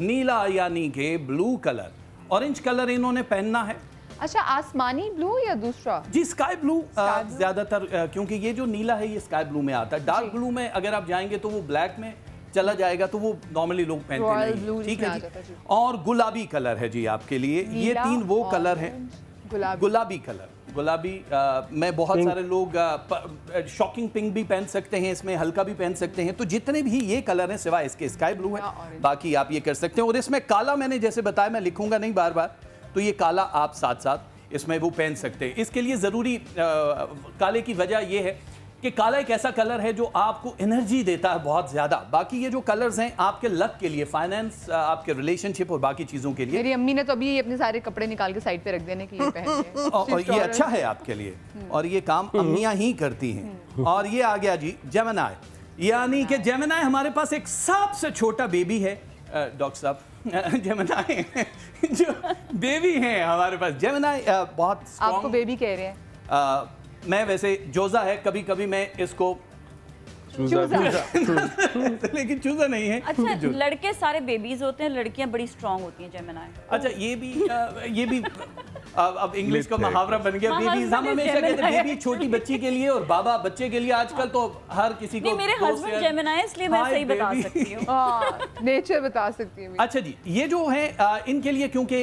नीला यानी कि ब्लू कलर। ऑरेंज कलर इन्होंने पहनना है। अच्छा, आसमानी ब्लू या दूसरा? जी स्काई ब्लू ज्यादातर, क्योंकि ये जो नीला है ये स्काई ब्लू में आता है। डार्क ब्लू में अगर आप जाएंगे तो वो ब्लैक में चला जाएगा, तो वो नॉर्मली लोग पहनते नहीं, ठीक है जी। और गुलाबी कलर है जी आपके लिए। ये तीन वो कलर है, गुलाबी कलर। गुलाबी में बहुत सारे लोग शॉकिंग पिंक भी पहन सकते हैं, इसमें हल्का भी पहन सकते हैं। तो जितने भी ये कलर हैं सिवाय इसके स्काई ब्लू है, बाकी आप ये कर सकते हैं। और इसमें काला मैंने जैसे बताया, मैं लिखूंगा नहीं बार बार, तो ये काला आप साथ साथ इसमें वो पहन सकते हैं। इसके लिए ज़रूरी काले की वजह ये है कि काला एक ऐसा कलर है जो आपको एनर्जी देता है बहुत ज्यादा। बाकी ये जो कलर्स हैं आपके लक के लिए, फाइनेंस, आपके रिलेशनशिप और बाकी चीजों के लिए। मेरी अम्मी ने तो अभी अपने सारे कपड़े निकाल के साइड पे रख देने के लिए पहने और ये अच्छा है आपके लिए, और ये काम अम्मियां ही करती हैं। और ये आ गया जी जेमिनाई, यानी कि जेमिनाई हमारे पास एक सबसे छोटा बेबी है डॉक्टर साहब। जेमिनाई जो बेबी है हमारे पास, जेमिनाई बहुत आपको बेबी कह रहे हैं। मैं वैसे जोजा है, कभी कभी मैं इसको चूजा लेकिन चूजा नहीं है। अच्छा, लड़के सारे बेबीज होते हैं, लड़कियां बड़ी स्ट्रांग होती हैं जेमिनाई। अच्छा, ये भी अब इंग्लिश का मुहावरा बन गया। बेबीज हम हमेशा कहते हैं बेबी छोटी बच्ची के लिए और बाबा बच्चे के लिए। आजकल तो हर किसी को, मेरे हस्बैंड जेमिनाई, इसलिए मैं सही बता सकती हूँ, नेचर बता सकती हूँ। अच्छा जी, ये जो है इनके लिए, क्योंकि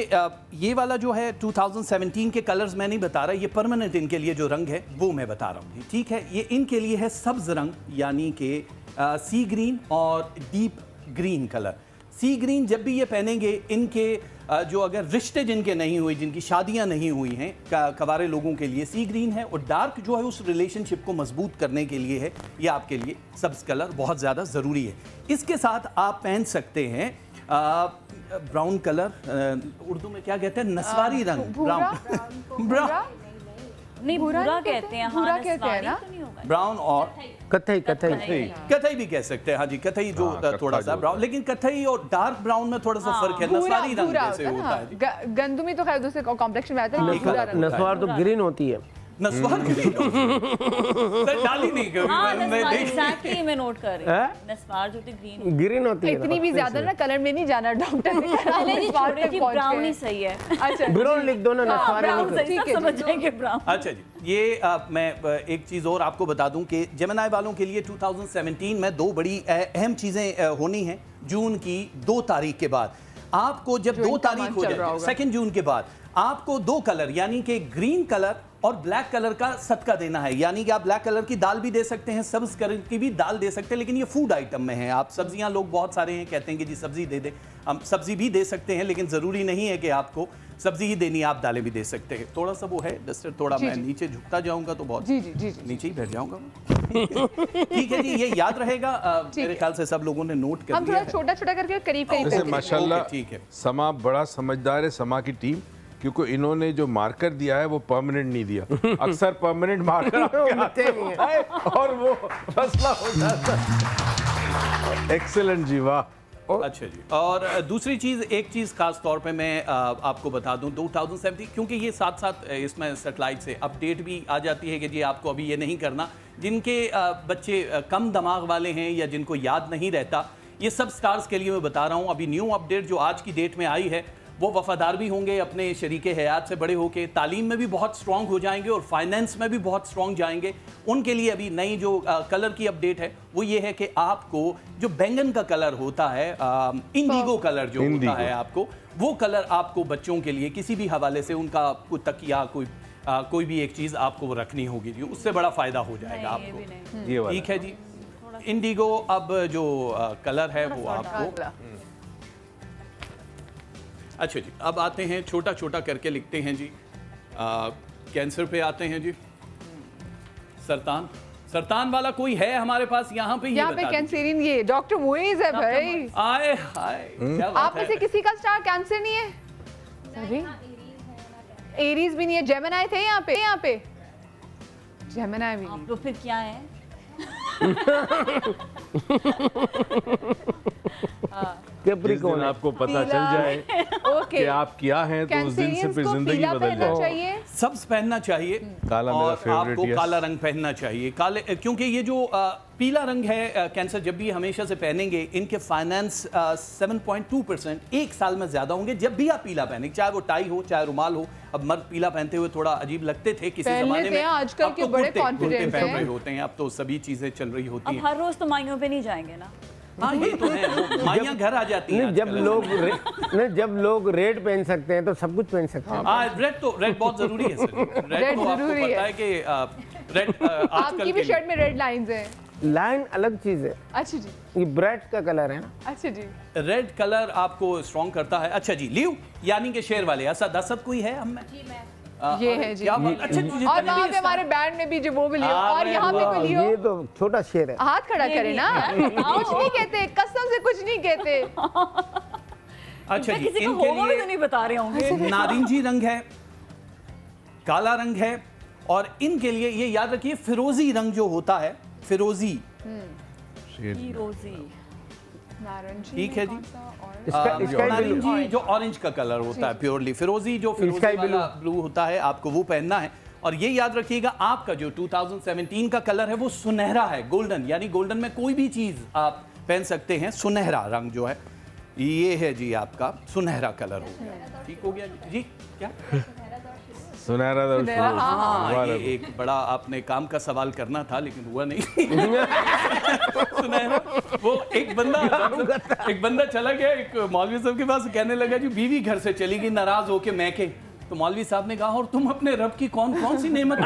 ये वाला जो है 2017 के कलर्स मैं नहीं बता रहा, ये परमानेंट इनके लिए जो रंग है वो मैं बता रहा हूँ, ठीक है। ये इनके लिए है सब्ज रंग, यानी कि सी ग्रीन और डीप ग्रीन कलर। सी ग्रीन जब भी ये पहनेंगे, इनके जो अगर रिश्ते जिनके नहीं हुए, जिनकी शादियां नहीं हुई हैं, कवारे लोगों के लिए सी ग्रीन है। और डार्क जो है उस रिलेशनशिप को मजबूत करने के लिए है, ये आपके लिए सब्ज कलर बहुत ज़्यादा ज़रूरी है। इसके साथ आप पहन सकते हैं ब्राउन कलर, उर्दू में क्या कहते हैं, नसवारी रंग, ब्राउन नहीं भूरा कहते हैं, भूरा कहते हैं ना, ब्राउन और कथई भी कह सकते हैं। हाँ जी, कथई जो थोड़ा सा ब्राउन, लेकिन कथई और डार्क ब्राउन में थोड़ा सा फर्क है। नसवारी रंग जैसे होता है, गंदुमी तो खैर दूसरे कॉम्प्लेक्शन में आता है, नसवार तो ग्रीन होती है। नस्वार डाली नहीं कभी, एग्जैक्टली मैं नोट कर रही हूं। नस्वार जो ग्रीन ग्रीन होती है। इतनी भी ज्यादा ना कलर में नहीं जाना डॉक्टर ने कहा, पहले जी ब्राउन ही सही है। अच्छा, ब्राउन लिख दो ना, नस्वार ब्राउन सही, सब समझ जाएंगे ब्राउन। अच्छा जी, ये मैं एक चीज़ और आपको बता दूं कि जेमिनाई वालों के लिए 2017 में दो बड़ी अहम चीज़ें होनी हैं। जून की 2 तारीख के बाद आपको, जब 2 तारीख हो जाए 2 जून के बाद, आपको 2 कलर यानी कि ग्रीन कलर और ब्लैक कलर का सदका देना है। यानी कि आप ब्लैक कलर की दाल भी दे सकते हैं, सब्ज कलर की भी दाल दे सकते हैं, लेकिन ये फूड आइटम में है। आप सब्जियां, लोग बहुत सारे हैं कहते हैं कि जी सब्जी दे दे, हम सब्जी भी दे सकते हैं, लेकिन ज़रूरी नहीं है कि आपको सब्जी ही देनी, आप दालें भी दे सकते हैं। थोड़ा सा वो है डस्टर, थोड़ा मैं नीचे झुकता जाऊंगा तो बहुत नीचे ही बैठ जाऊंगा। ठीक है जी, ये याद रहेगा। मेरे ख्याल से सब लोगों ने नोट कर लिया। हम थोड़ा छोटा छोटा करके करीब करीब, माशाल्लाह ठीक है। समा बड़ा समझदार है, समा की टीम, क्योंकि इन्होंने जो मार्कर दिया है वो परमानेंट नहीं दिया। अक्सर परमानेंट मार्कर और वो फसला हो जाता है। एक्सीलेंट जी, वाह। अच्छा जी, और दूसरी चीज़, एक चीज़ खास तौर पे मैं आपको बता दूं, 2017, क्योंकि ये साथ साथ इसमें सेटेलाइट से अपडेट भी आ जाती है कि जी आपको अभी ये नहीं करना। जिनके बच्चे कम दिमाग वाले हैं या जिनको याद नहीं रहता, ये सब स्टार्स के लिए मैं बता रहा हूँ। अभी न्यू अपडेट जो आज की डेट में आई है वो वफादार भी होंगे अपने शरीके हयात से बड़े होके, तालीम में भी बहुत स्ट्रॉन्ग हो जाएंगे और फाइनेंस में भी बहुत स्ट्रॉन्ग जाएंगे। उनके लिए अभी नई जो कलर की अपडेट है वो ये है कि आपको जो बैंगन का कलर होता है, इंडिगो कलर जो होता है, आपको वो कलर आपको बच्चों के लिए किसी भी हवाले से उनका कोई तकिया कोई भी एक चीज़ आपको वो रखनी होगी जी, उससे बड़ा फ़ायदा हो जाएगा आपको। ठीक है जी, इंडिगो अब जो कलर है वो आपको। अच्छा जी, अब आते हैं छोटा छोटा करके लिखते हैं जी। कैंसर पे आते हैं जी। सरतान वाला कोई है हमारे पास यहाँ पे? यहाँ पे कैंसरियन ये डॉक्टर मुइज है भाई। आए हाय, आप में से किसी का स्टार कैंसर नहीं है? सभी एरीज भी नहीं है, जेमिनी थे यहाँ पे जेमिनी भी नहीं। तो फिर क्या है? कैप्रिकॉर्न, आपको पता चल जाए कि आप क्या हैं तो उस दिन से फिर जिंदगी बदल जाए। सब्ज पहनना चाहिए काला मेरा और फेवरेट आपको है। काला रंग पहनना चाहिए। काले, क्योंकि ये जो पीला रंग है कैंसर जब भी हमेशा से पहनेंगे, इनके फाइनेंस 7.2% एक साल में ज्यादा होंगे जब भी आप पीला पहनेंगे, चाहे वो टाई हो चाहे रुमाल हो। अब मर्द पीला पहनते हुए थोड़ा अजीब लगते थे किसी जमाने में, आजकल के बड़े कॉन्फिडेंट पहन रहे होते हैं, अब तो सभी चीजें चल रही होती हैं। अब हर रोज तो माइयों पे नहीं जाएंगे ना। हाँ ये तो है, माइयाँ घर आ जाती हैं। जब लोग रेड पहन सकते हैं तो सब कुछ पहन सकते हैं। हाँ, रेड बहुत जरूरी है सर। रेड तो आपको पता है कि रेड आपकी भी शर्ट में रेड लाइंस हैं। लाइन अलग चीज है। अच्छा जी, ये ब्रेड का कलर है। अच्छा जी, रेड कलर आपको स्ट्रॉन्ग करता है। अच्छा जी, लियो यानी कि शेर वाले असद कोई है हम में? ये है जी। अच्छा जी, और वहाँ पे हमारे बैंड में भी जो वो भी लियो, और यहाँ पे कोई लियो। ये तो छोटा शेर है। हाथ खड़ा करे ना, कुछ नहीं कहते, कसम से कुछ नहीं कहते। अच्छा जी, किसी को होगा भी तो नहीं बता रहे होंगे। नारंगी रंग है, काला रंग है, और इनके लिए ये याद रखिए फिरोजी रंग जो होता है, फिरोजी ठीक है जी। नारंगी जो ऑरेंज का कलर होता है प्योरली, फिरोजी जो फिरोजी वाला ब्लू होता है, आपको वो पहनना है। और ये याद रखिएगा आपका जो 2017 का कलर है वो सुनहरा है, गोल्डन, यानी गोल्डन में कोई भी चीज आप पहन सकते हैं। सुनहरा रंग जो है ये है जी आपका सुनहरा कलर हो। ठीक हो गया जी? क्या सुनहरा? हाँ, ये एक बड़ा आपने काम का सवाल करना था लेकिन हुआ नहीं। सुनहरा, वो एक बंदा चला गया एक मौलवी साहब के पास, कहने लगा जी बीवी घर से चली गई नाराज होके मैके। तो मौलवी साहब ने कहा और तुम अपने रब की कौन कौन सी नेमत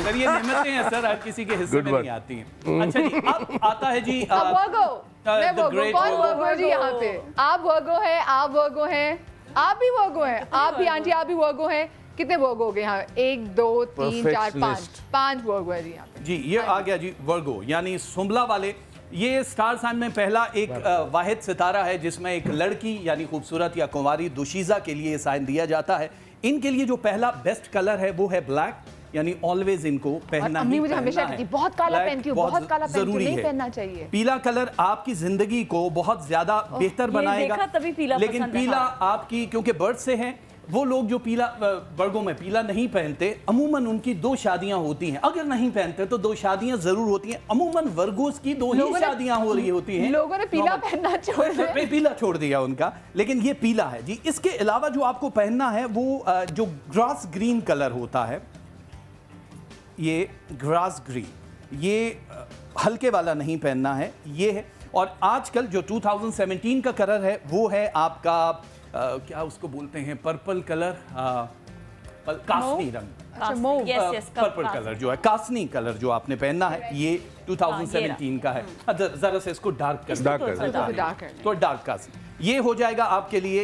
सर, ये नेमतें हैं सर, हर किसी के हिस्से में नहीं आती हैं। अच्छा जी, अब आता है जी कौन वर्गो जी यहाँ पे? आप वर्गो है, आप वर्गो हैं, आप भी वर्गो हैं, आप भी आंटी आप भी वर्गो हैं। कितने वर्गो हो गए यहाँ? 1 2 3 4 5 वर्गो है जी यहाँ पे। जी ये आ गया जी वर्गो, यानी सुंबला वाले। ये स्टार साइन में पहला एक वाहिद सितारा है जिसमें एक लड़की यानी खूबसूरत या कुंवारी दुशीज़ा के लिए साइन दिया जाता है। इनके लिए जो पहला बेस्ट कलर है वो है ब्लैक, यानी ऑलवेज इनको पहनना ही मुझे हमेशा कहती बहुत काला पहनती हूँ, बहुत काला पहनती हूँ, नहीं पहनना चाहिए। पीला कलर आपकी जिंदगी को बहुत ज्यादा बेहतर बनाएगा, लेकिन पीला आपकी क्योंकि बर्थ से है, वो लोग जो पीला वर्गों में पीला नहीं पहनते, अमूमन उनकी 2 शादियां होती हैं। अगर नहीं पहनते तो 2 शादियां जरूर होती हैं। अमूमन वर्गोस की 2 ही शादियां हो रही होती हैं। लोगों ने पीला पहनना छोड़ दिया, पीला छोड़ दिया उनका, लेकिन ये पीला है जी। इसके अलावा जो आपको पहनना है वो जो ग्रास ग्रीन कलर होता है, ये ग्रास ग्रीन, ये हल्के वाला नहीं पहनना है, ये है। और आजकल जो 2017 का कलर है वो है आपका क्या उसको बोलते हैं, पर्पल कलर, कास्नी रंग, पर्पल कलर जो है, कास्नी कलर जो आपने पहनना है, ये 2017 का है। जरा से इसको डार्क कर, तो डार्क कास्नी ये हो जाएगा आपके लिए,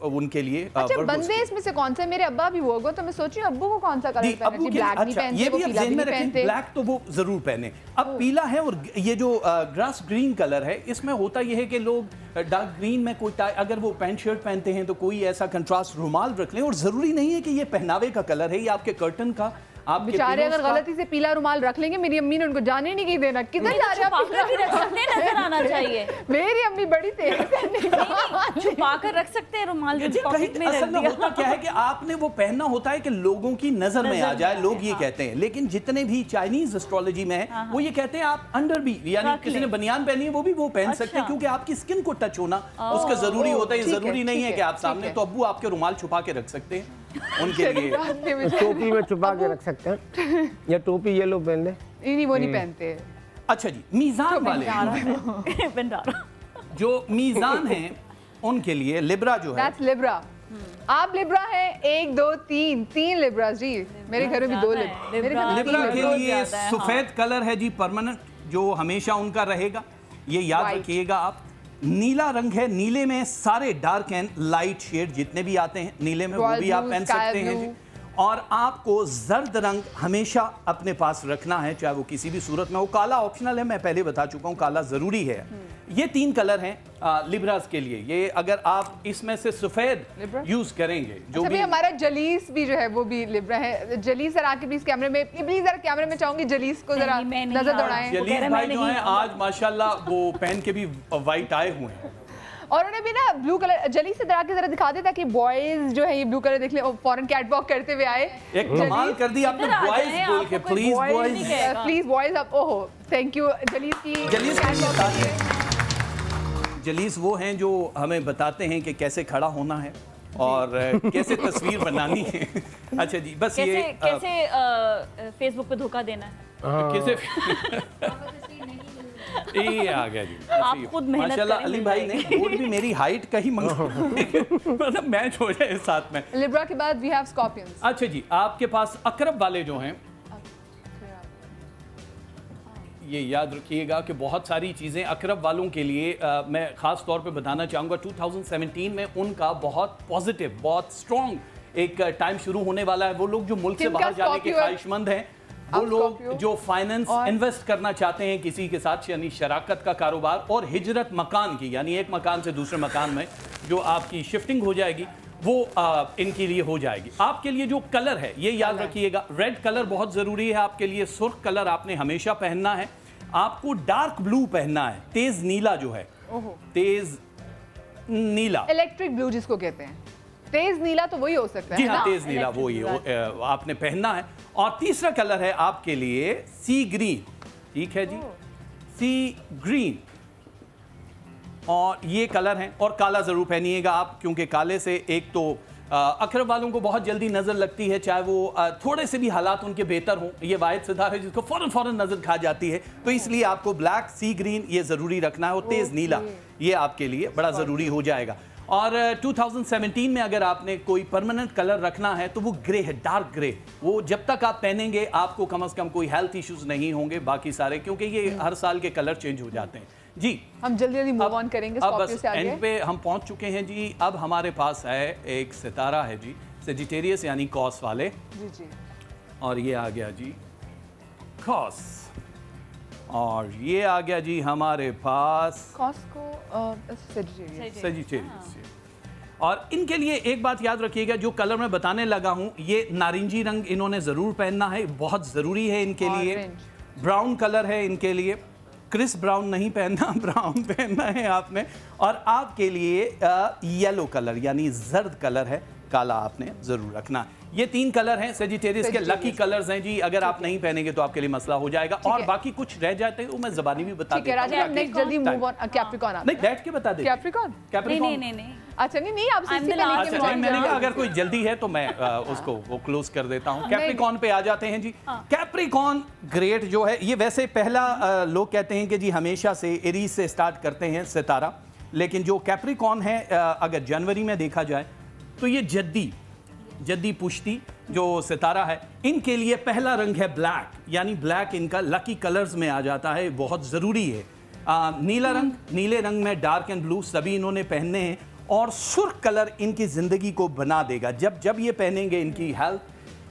उनके लिए। अच्छा, बंदे इसमें से कौन से? मेरे अब्बा भी वो, तो मैं सोच रही हूँ अब्बू को कौन सा कलर पहनना चाहिए? ब्लैक नहीं पहनते, ये भी पीला भी नहीं पहनते। ब्लैक तो वो जरूर पहने। अब पीला है और ये जो ग्रास ग्रीन कलर है, इसमें होता यह है कि लोग डार्क ग्रीन में कोई अगर वो पैंट शर्ट पहनते हैं तो कोई ऐसा कंट्रास्ट रुमाल रख लें। और जरूरी नहीं है कि ये पहनावे का कलर है, ये आपके कर्टन का, आपके बेचारे अगर गलती से पीला रुमाल रख लेंगे, मेरी अम्मी ने उनको जाने नहीं कहीं देना। किधर जा रहे हैं? भी रख सकते हैं, नजर आना चाहिए। मेरी अम्मी बड़ी तेज है, छुपा कर रख सकते हैं रुमाल। असल में होता क्या है कि आपने वो पहनना होता है कि लोगों की नजर में आ जाए, लोग ये कहते हैं। लेकिन जितने भी चाइनीज एस्ट्रोलॉजी में है वो ये कहते हैं आप अंडर भी, यानी किसी ने बनियान पहनी है वो भी वो पहन सकते हैं, क्योंकि आपकी स्किन को टच होना उसका जरूरी होता है। जरूरी नहीं है कि आप सामने, तो अब्बू आपके रुमाल छुपा के रख सकते हैं उनके लिए। टोपी में छुपा के रख सकते हैं, या टोपी ये लोग पहन ले। नहीं, वो नहीं पहनते। अच्छा जी, मीजान वाले जो मीजान हैं उनके लिए लिब्रा जो है, लिब्रा। आप लिब्रा हैं, 1 2 3 लिब्रा जी। मेरे घर में भी 2 लिब्रा के लिए सफेद कलर है जी परमानेंट, जो हमेशा उनका रहेगा, ये याद रखिएगा आप। नीला रंग है, नीले में सारे डार्क एंड लाइट शेड जितने भी आते हैं नीले में वो भी आप पहन सकते हैं जी। और आपको जर्द रंग हमेशा अपने पास रखना है, चाहे वो किसी भी सूरत में हो। काला ऑप्शनल है, मैं पहले बता चुका हूँ, काला जरूरी है। ये 3 कलर हैं लिब्रास के लिए। ये अगर आप इसमें से सफेद यूज करेंगे, जो भी हमारा जलीस भी जो है वो भी लिब्रा है। जलीस सर आके प्लीज कैमरे में, प्लीज जरा कैमरे में चाहूंगी जलीस को जरा नजर दौड़ाएं। जलीस भाई जो हैं आज माशाल्लाह वो पहन के भी वाइट आए हुए हैं, और उन्हें भी ना ब्लू कलर जली से दरा के जरा दिखा दे, ताकि बॉयज जो है ये ब्लू कलर देख ले, फॉरेन कैट वॉक करते हुए आए। एक कमाल कर दी आपने बॉयज बोल के। प्लीज बॉयज आप, ओहो थैंक यू। जलीस वो हैं जो हमें बताते हैं कि कैसे खड़ा होना है और कैसे तस्वीर बनानी है। अच्छा जी, बस कैसे फेसबुक पे धोखा देना है, कैसे ये आ गया जी। आप खुद मेहनत माशाल्लाह अली भाई ने बोर्ड भी मेरी हाइट का ही मतलब मैच हो जाए साथ में। लिब्रा के बाद वी हैव स्कॉर्पियंस। अच्छा जी, आपके पास अकरब वाले जो हैं, ये याद रखिएगा कि बहुत सारी चीज़ें अकरब वालों के लिए मैं ख़ास तौर पे बताना चाहूँगा। 2017 में उनका बहुत पॉजिटिव, बहुत स्ट्रॉन्ग एक टाइम शुरू होने वाला है। वो लोग जो मुल्क से बाहर जाने के ख्वाहिशमंद हैं, वो लोग जो फाइनेंस इन्वेस्ट करना चाहते हैं किसी के साथ, यानी शराकत का कारोबार, और हिजरत मकान की, यानी एक मकान से दूसरे मकान में जो आपकी शिफ्टिंग हो जाएगी वो इनके लिए हो जाएगी। आपके लिए जो कलर है ये याद रखिएगा, रेड कलर बहुत ज़रूरी है आपके लिए। सुर्ख कलर आपने हमेशा पहनना है। आपको डार्क ब्लू पहनना है, तेज नीला जो है, तेज नीला, इलेक्ट्रिक ब्लू जिसको कहते हैं। तेज नीला तो वही हो सकता है। जी हाँ, तेज नीला वो ही आपने पहनना है। और तीसरा कलर है आपके लिए सी ग्रीन। ठीक है जी, सी ग्रीन, और ये कलर हैं। और काला जरूर पहनिएगा आप, क्योंकि काले से एक तो अकरब वालों को बहुत जल्दी नजर लगती है, चाहे वो थोड़े से भी हालात उनके बेहतर हों। ये वाहिद सितारा है जिसको फौरन नजर खा जाती है, तो इसलिए आपको ब्लैक, सी ग्रीन ये जरूरी रखना है, और तेज नीला ये आपके लिए बड़ा जरूरी हो जाएगा। और 2017 में अगर आपने कोई परमानेंट कलर रखना है तो वो ग्रे है, डार्क ग्रे। वो जब तक आप पहनेंगे आपको कम से कम कोई हेल्थ इश्यूज नहीं होंगे, बाकी सारे, क्योंकि ये हर साल के कलर चेंज हो जाते हैं जी। हम जल्दी मूव ऑन करेंगे, अब बस एंड पे हम पहुंच चुके हैं जी। अब हमारे पास है एक सितारा है जी, सेजिटेरियस यानी कॉस वाले जी जी, और ये आ गया जी कॉस, और ये आ गया जी हमारे पास कॉस को सेजिटेरियस। और इनके लिए एक बात याद रखिएगा, जो कलर मैं बताने लगा हूं ये नारंगी रंग इन्होंने जरूर पहनना है, बहुत जरूरी है इनके लिए। ब्राउन कलर है इनके लिए, क्रिस ब्राउन नहीं पहनना, ब्राउन पहनना है आपने। और आपके लिए येलो कलर यानी जर्द कलर है, काला आपने जरूर रखना। ये 3 कलर हैं सेजिटेरियस के, लकी कलर्स हैं जी। अगर आप नहीं पहनेंगे तो आपके लिए मसला हो जाएगा। और बाकी कुछ रह जाते हैं वो मैं ज़बानी भी बता देता हूं। जल्दी मूव ऑन। कैप्रिकॉर्न नहीं, बैठ के बता दे। कैप्रिकॉर्न नहीं। अच्छा नहीं आप मैंने कहा अगर कोई जल्दी है तो मैं उसको वो क्लोज कर देता हूँ। कैप्रिकॉर्न पे आ जाते हैं जी। कैप्रिकॉर्न ग्रेट जो है, ये वैसे पहला लोग कहते हैं कि जी हमेशा से एरीज से स्टार्ट करते हैं सितारा, लेकिन जो कैप्रिकॉर्न है अगर जनवरी में देखा जाए तो ये जद्दी पुश्ती जो सितारा है, इनके लिए पहला रंग है ब्लैक, यानी ब्लैक इनका लकी कलर्स में आ जाता है, बहुत ज़रूरी है। नीला रंग, नीले रंग में डार्क एंड ब्लू सभी इन्होंने पहनने हैं। और सुर्ख कलर इनकी ज़िंदगी को बना देगा। जब ये पहनेंगे इनकी हेल्थ,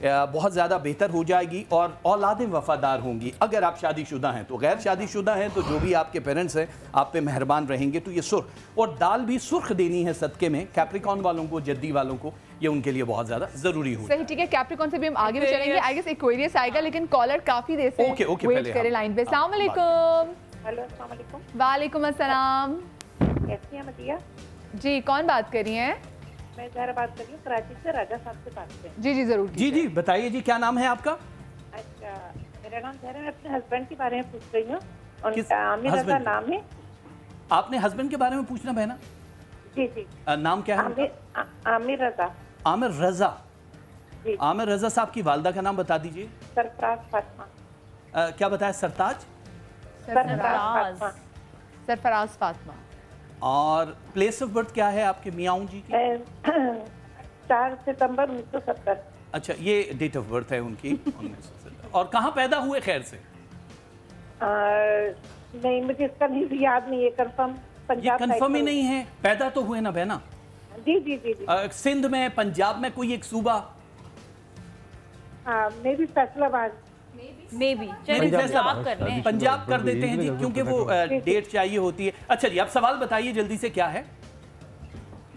बहुत ज़्यादा बेहतर हो जाएगी और औलादें वफादार होंगी। अगर आप शादीशुदा हैं तो, गैर शादीशुदा हैं तो जो भी आपके पेरेंट्स हैं आप पे मेहरबान रहेंगे। तो ये सुर्ख और दाल भी सुर्ख देनी है सदके में। कैप्रिकॉन वालों को, जद्दी वालों को, ये उनके लिए बहुत ज़्यादा ज़रूरी हो। सही, ठीक है। कैप्रिकॉन से भी हम आगे भी चलेंगे। आई गेस एक्वेरियस आएगा, लेकिन कॉलर काफ़ी देर से वेट करे लाइन पे। अस्सलाम वालेकुम। हेलो, अस्सलाम वालेकुम। वालेकुम अस्सलाम। कैसी हैं मदिया? जी, कौन बात कर रही हैं? मैं ज़हरा बात कर रही हूँ, कराची से, राजा साहब से बात कर रही हूँ। जी जी ज़रूर। जी बताइए जी, क्या नाम है आपका? अच्छा, मेरा नाम ज़हरा, मैं अपने हस्बैंड के बारे में पूछ रही हूँ। आमिर रजा नाम है। आपने हस्बैंड के बारे में पूछना बहना? जी जी। नाम क्या है? आमिर रजा। आमिर रजा। आमिर रजा साहब की वालदा का नाम बता दीजिए। सरफराज फातिमा। क्या बताया? सरताज? सरफराज फातिमा। और प्लेस ऑफ बर्थ क्या है आपके मियाँ जी की? 4 सितंबर 1970। अच्छा, ये डेट ऑफ बर्थ है उनकी। 1970। और कहाँ पैदा हुए खैर से? नहीं, मुझे इसका नहीं याद नहीं है कंफर्म। पंजाब कंफर्म ही नहीं है। पैदा तो हुए ना बहना? जी जी जी, जी। सिंध में, पंजाब में कोई एक सूबा? May be Faisalabad. पंजाब कर देते हैं जी, क्योंकि वो डेट चाहिए होती है। अच्छा जी, आप सवाल बताइए जल्दी से, क्या है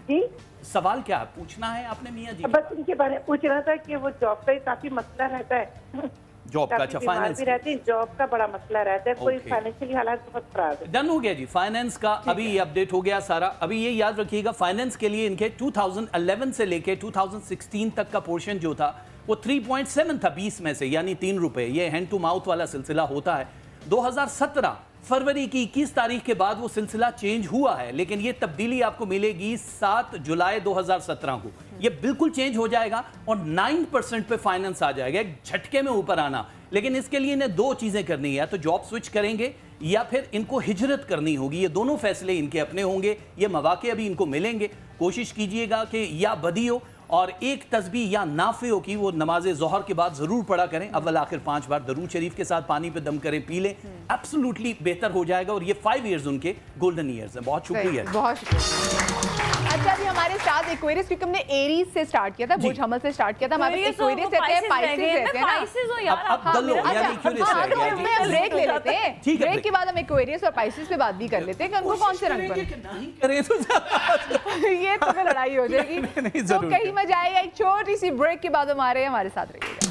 जी? सवाल क्या पूछना है आपने मियाँ जी? बस इनके बारे में पूछ रहा था कि वो जॉब का काफी मसला रहता है। जॉब का? अच्छा, फाइनेंस भी रहती है, जॉब का बड़ा मसला रहता है। कोई फाइनेंशियली हालात बहुत खराब है। डन हो गया जी, फाइनेंस का अभी ये अपडेट हो गया सारा। अभी ये याद रखिएगा, फाइनेंस के लिए इनके 2011 से लेके 2016 तक का पोर्शन जो था वो 3.7 था 20 में से, यानी 3 रुपए। ये हैंड टू माउथ वाला सिलसिला होता है। 2017 फरवरी की 21 तारीख के बाद वो सिलसिला चेंज हुआ है, लेकिन ये तब्दीली आपको मिलेगी 7 जुलाई 2017 को। ये बिल्कुल चेंज हो जाएगा और 9% पे फाइनेंस आ जाएगा, एक झटके में ऊपर आना। लेकिन इसके लिए इन्हें 2 चीजें करनी है, या तो जॉब स्विच करेंगे या फिर इनको हिजरत करनी होगी। ये दोनों फैसले इनके अपने होंगे। ये मौके अभी इनको मिलेंगे। कोशिश कीजिएगा कि या बदी हो और एक तस्बीह या नाफियों की वो नमाज ज़ोहर के बाद ज़रूर पढ़ा करें। अव्वल आखिर 5 बार दरूद शरीफ के साथ पानी पे दम करें, पी लें। एब्सोल्युटली बेहतर हो जाएगा। और ये 5 इयर्स उनके गोल्डन इयर्स हैं। बहुत शुक्रिया, बहुत शुक्रिया। अच्छा जी, हमारे साथ एक्वेरियस, क्योंकि हमने एरीज से स्टार्ट किया था, बुर्ज हमल से स्टार्ट किया था। हमारे एक्वेरियस रहते हैं, पाइसेस रहते हैं ना। ब्रेक ले लेते हैं, ब्रेक के बाद हम एक्वेरियस और पाइसेस पे बात भी कर लेते हैं कि उनको कौन से रंग पर ये तो फिर लड़ाई हो जाएगी। तो कहीं मजा आएगा। एक छोटी सी ब्रेक के बाद हमारे साथ रहिएगा।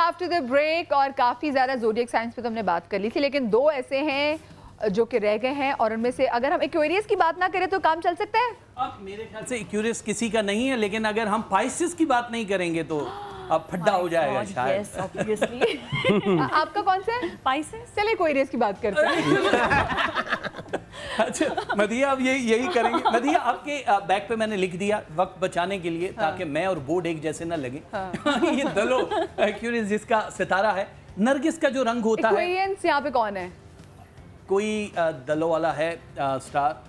आफ्टर द ब्रेक, और काफ़ी ज़्यादा ज़ोडिएक साइंस पे तो हमने बात कर ली थी, लेकिन 2 ऐसे हैं जो कि रह गए हैं, और उनमें से अगर हम एक्वेरियस की बात ना करें तो काम चल सकता है? अब मेरे ख्याल से एक्वेरियस किसी का नहीं है, लेकिन अगर हम पाइसेस की बात नहीं करेंगे तो अब फड्डा हो जाएगा शायद। आपका कौन सा है? पाइसेस। चलिए एक्वेरियस की बात करते हैं। अच्छा मदिया, अब यही करेंगे। मदिया, आपके बैग पे मैंने लिख दिया वक्त बचाने के लिए, ताकि मैं और बोर्ड एक जैसे ना लगे। ये दलो एक्वेरियस जिसका सितारा है, नरगिस का जो रंग होता है। एक्वेरियस यहाँ पे कौन है? कोई दलो वाला है स्टार,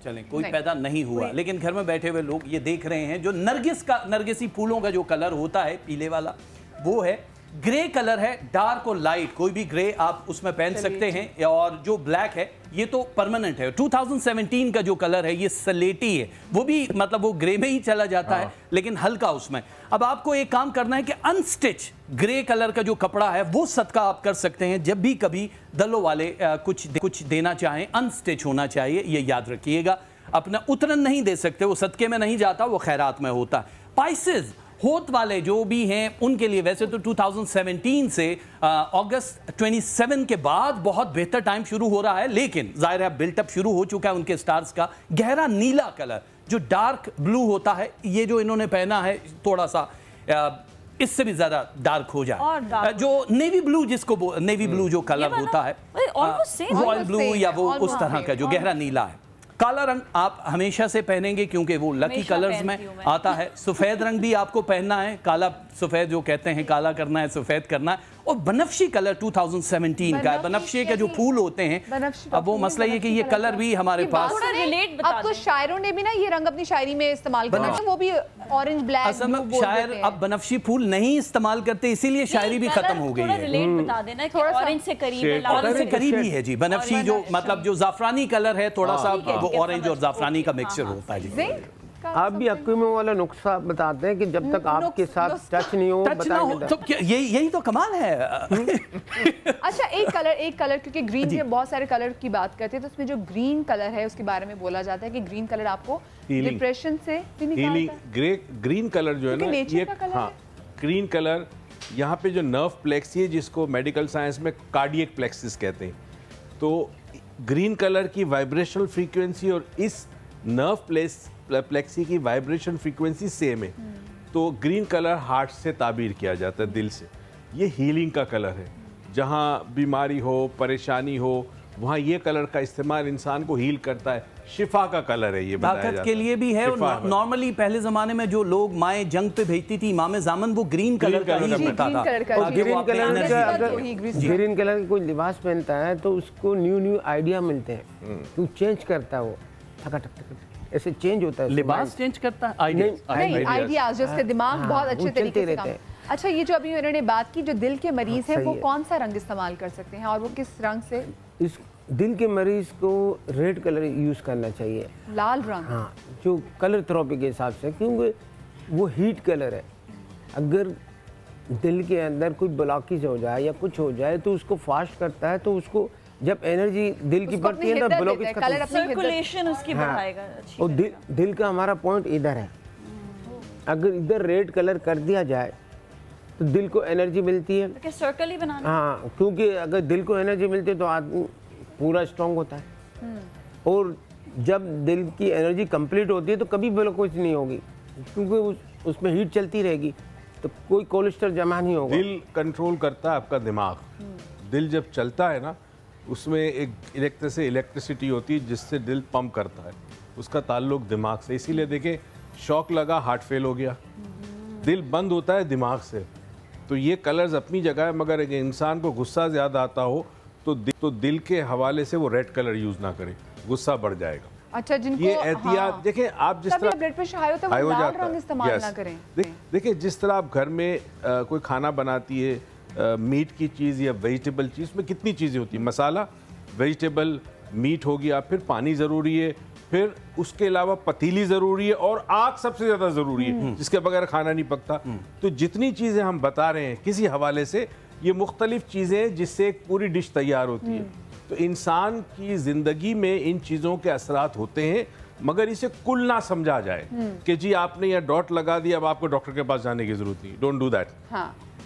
चलें कोई पैदा नहीं हुआ, लेकिन घर में बैठे हुए लोग ये देख रहे हैं जो नरगिसी फूलों का जो कलर होता है पीले वाला, वो है ग्रे कलर है, डार्क और लाइट, कोई भी ग्रे आप उसमें पहन सकते हैं। और जो ब्लैक है ये तो परमानेंट है। 2017 का जो कलर है ये सलेटी है, वो भी मतलब वो ग्रे में ही चला जाता है, लेकिन हल्का उसमें। अब आपको एक काम करना है कि अनस्टिच ग्रे कलर का जो कपड़ा है वो सदका आप कर सकते हैं। जब भी कभी दलो वाले कुछ देना चाहें, अनस्टिच होना चाहिए, ये याद रखिएगा। अपना उतरन नहीं दे सकते, वो सदके में नहीं जाता, वो खैरात में होता है। पाइसेस होत वाले जो भी हैं उनके लिए वैसे तो 2017 से अगस्त 27 के बाद बहुत बेहतर टाइम शुरू हो रहा है, लेकिन जाहिर है बिल्टअप शुरू हो चुका है उनके स्टार्स का। गहरा नीला कलर जो डार्क ब्लू होता है, ये जो इन्होंने पहना है थोड़ा सा इससे भी ज्यादा डार्क हो जाए। जो नेवी ब्लू, जिसको नेवी ब्लू जो कलर होता है, रॉयल ब्लू या वो उस तरह का जो गहरा नीला है। काला रंग आप हमेशा से पहनेंगे क्योंकि वो लकी कलर्स में आता है। सफ़ेद रंग भी आपको पहनना है, काला सफ़ेद जो कहते हैं, काला करना है, सफ़ेद करना है। और बनफशी कलर 2017 का है। बनफशी के जो फूल होते हैं, अब वो मसला ये कि ये कलर भी हमारे पास, अब तो शायरों ने भी ना ये रंग अपनी शायरी में इस्तेमाल किया है, वो भी ऑरेंज ब्लैक असल में शायर अब बनफशी फूल नहीं इस्तेमाल करते, इसीलिए शायरी भी खत्म हो गई है। रिलेट बता देना कि ऑरेंज से करीब है, ऑरेंज से करीब ही है जी। बनफशी जो मतलब जो जाफरानी कलर है, थोड़ा सा वो ऑरेंज और जाफरानी का मिक्सचर होता है जी। आप भी एक्वेरियम वाला नुस्खा बताते हैं कि जब तक आपके साथ टच नहीं हो, तो यही तो कमाल है। अच्छा, एक कलर क्योंकि ग्रीन के बहुत सारे कलर की बात करते हैं, तो उसमें जो ग्रीन कलर है उसके बारे में बोला जाता है कि ग्रीन कलर आपको डिप्रेशन से भी निकालता है। ग्रीन कलर जो है ना, ये हाँ, ग्रीन कलर यहाँ पे जो नर्व प्लेक्सी है, जिसको मेडिकल साइंस में कार्डियक प्लेक्सिस कहते हैं, तो ग्रीन कलर की वाइब्रेशनल फ्रीक्वेंसी और इस नर्व प्लेक्सी की वाइब्रेशन फ्रीक्वेंसी सेम है, तो ग्रीन कलर हार्ट से ताबीर किया जाता है, दिल से। ये हीलिंग का कलर है, जहाँ बीमारी हो, परेशानी हो, वहाँ ये कलर का इस्तेमाल इंसान को हील करता है। शिफा का कलर है ये, ताकत के लिए भी है। और नॉर्मली पहले जमाने में जो लोग माएँ जंग पे भेजती थी, इमाम ज़ामन वो ग्रीन कलर का ही पहनता था। और ग्रीन कलर का कोई लिबास पहनता है तो उसको न्यू आइडिया मिलते हैं, तो चेंज करता है, वो ऐसे चेंज होता है, लिबास चेंज करता है, आइडियाज, जिसके दिमाग बहुत अच्छे तरीके से काम। अच्छा, ये जो अभी उन्होंने बात की, जो दिल के मरीज हैं वो कौन सा रंग इस्तेमाल कर सकते हैं और वो किस रंग से? इस दिल के मरीज को रेड कलर यूज करना चाहिए, लाल रंग। हाँ, जो कलर थेरेपी के हिसाब से, क्योंकि वो हीट कलर है। अगर दिल के अंदर कोई ब्लॉकेज हो जाए या कुछ हो जाए तो उसको फास्ट करता है, तो उसको जब एनर्जी दिल की बढ़ती है ना, ब्लॉकेज का सर्कुलेशन उसकी बढ़ाएगा। और दिल का हमारा पॉइंट इधर है, अगर इधर रेड कलर कर दिया जाए तो दिल को एनर्जी मिलती है। तो सर्कल ही बनाना। हाँ, क्योंकि अगर दिल को एनर्जी मिलती है तो आदमी पूरा स्ट्रांग होता है, और जब दिल की एनर्जी कंप्लीट होती है तो कभी ब्लॉकेज नहीं होगी, क्योंकि उसमें हीट चलती रहेगी, तो कोई कोलेस्ट्रॉल जमा नहीं होगा। दिल कंट्रोल करता है आपका दिमाग। दिल जब चलता है ना, उसमें एक इलेक्ट्रिसिटी होती है जिससे दिल पंप करता है, उसका ताल्लुक दिमाग से। इसीलिए देखें, शॉक लगा, हार्ट फेल हो गया, दिल बंद होता है दिमाग से। तो ये कलर्स अपनी जगह है, मगर एक इंसान को गुस्सा ज़्यादा आता हो तो दिल के हवाले से वो रेड कलर यूज़ ना करे, गुस्सा बढ़ जाएगा। अच्छा, जिनको ये एहतियात देखें, आप जिस तरह ब्लड प्रेशर हाई होता है वो लाल रंग इस्तेमाल ना करें। देखिए, जिस तरह आप घर में कोई खाना बनाती है, मीट की चीज़ या वेजिटेबल चीज़, में कितनी चीज़ें होती हैं, मसाला, वेजिटेबल, मीट हो गया, फिर पानी ज़रूरी है, फिर उसके अलावा पतीली ज़रूरी है, और आग सबसे ज़्यादा ज़रूरी है, जिसके बगैर खाना नहीं पकता। तो जितनी चीज़ें हम बता रहे हैं किसी हवाले से, ये मुख्तलिफ चीज़ें जिससे एक पूरी डिश तैयार होती है। तो इंसान की ज़िंदगी में इन चीज़ों के असरात होते हैं, मगर इसे कुल ना समझा जाए कि जी आपने यह डॉट लगा दिया, अब आपको डॉक्टर के पास जाने की ज़रूरत नहीं। Don't do that.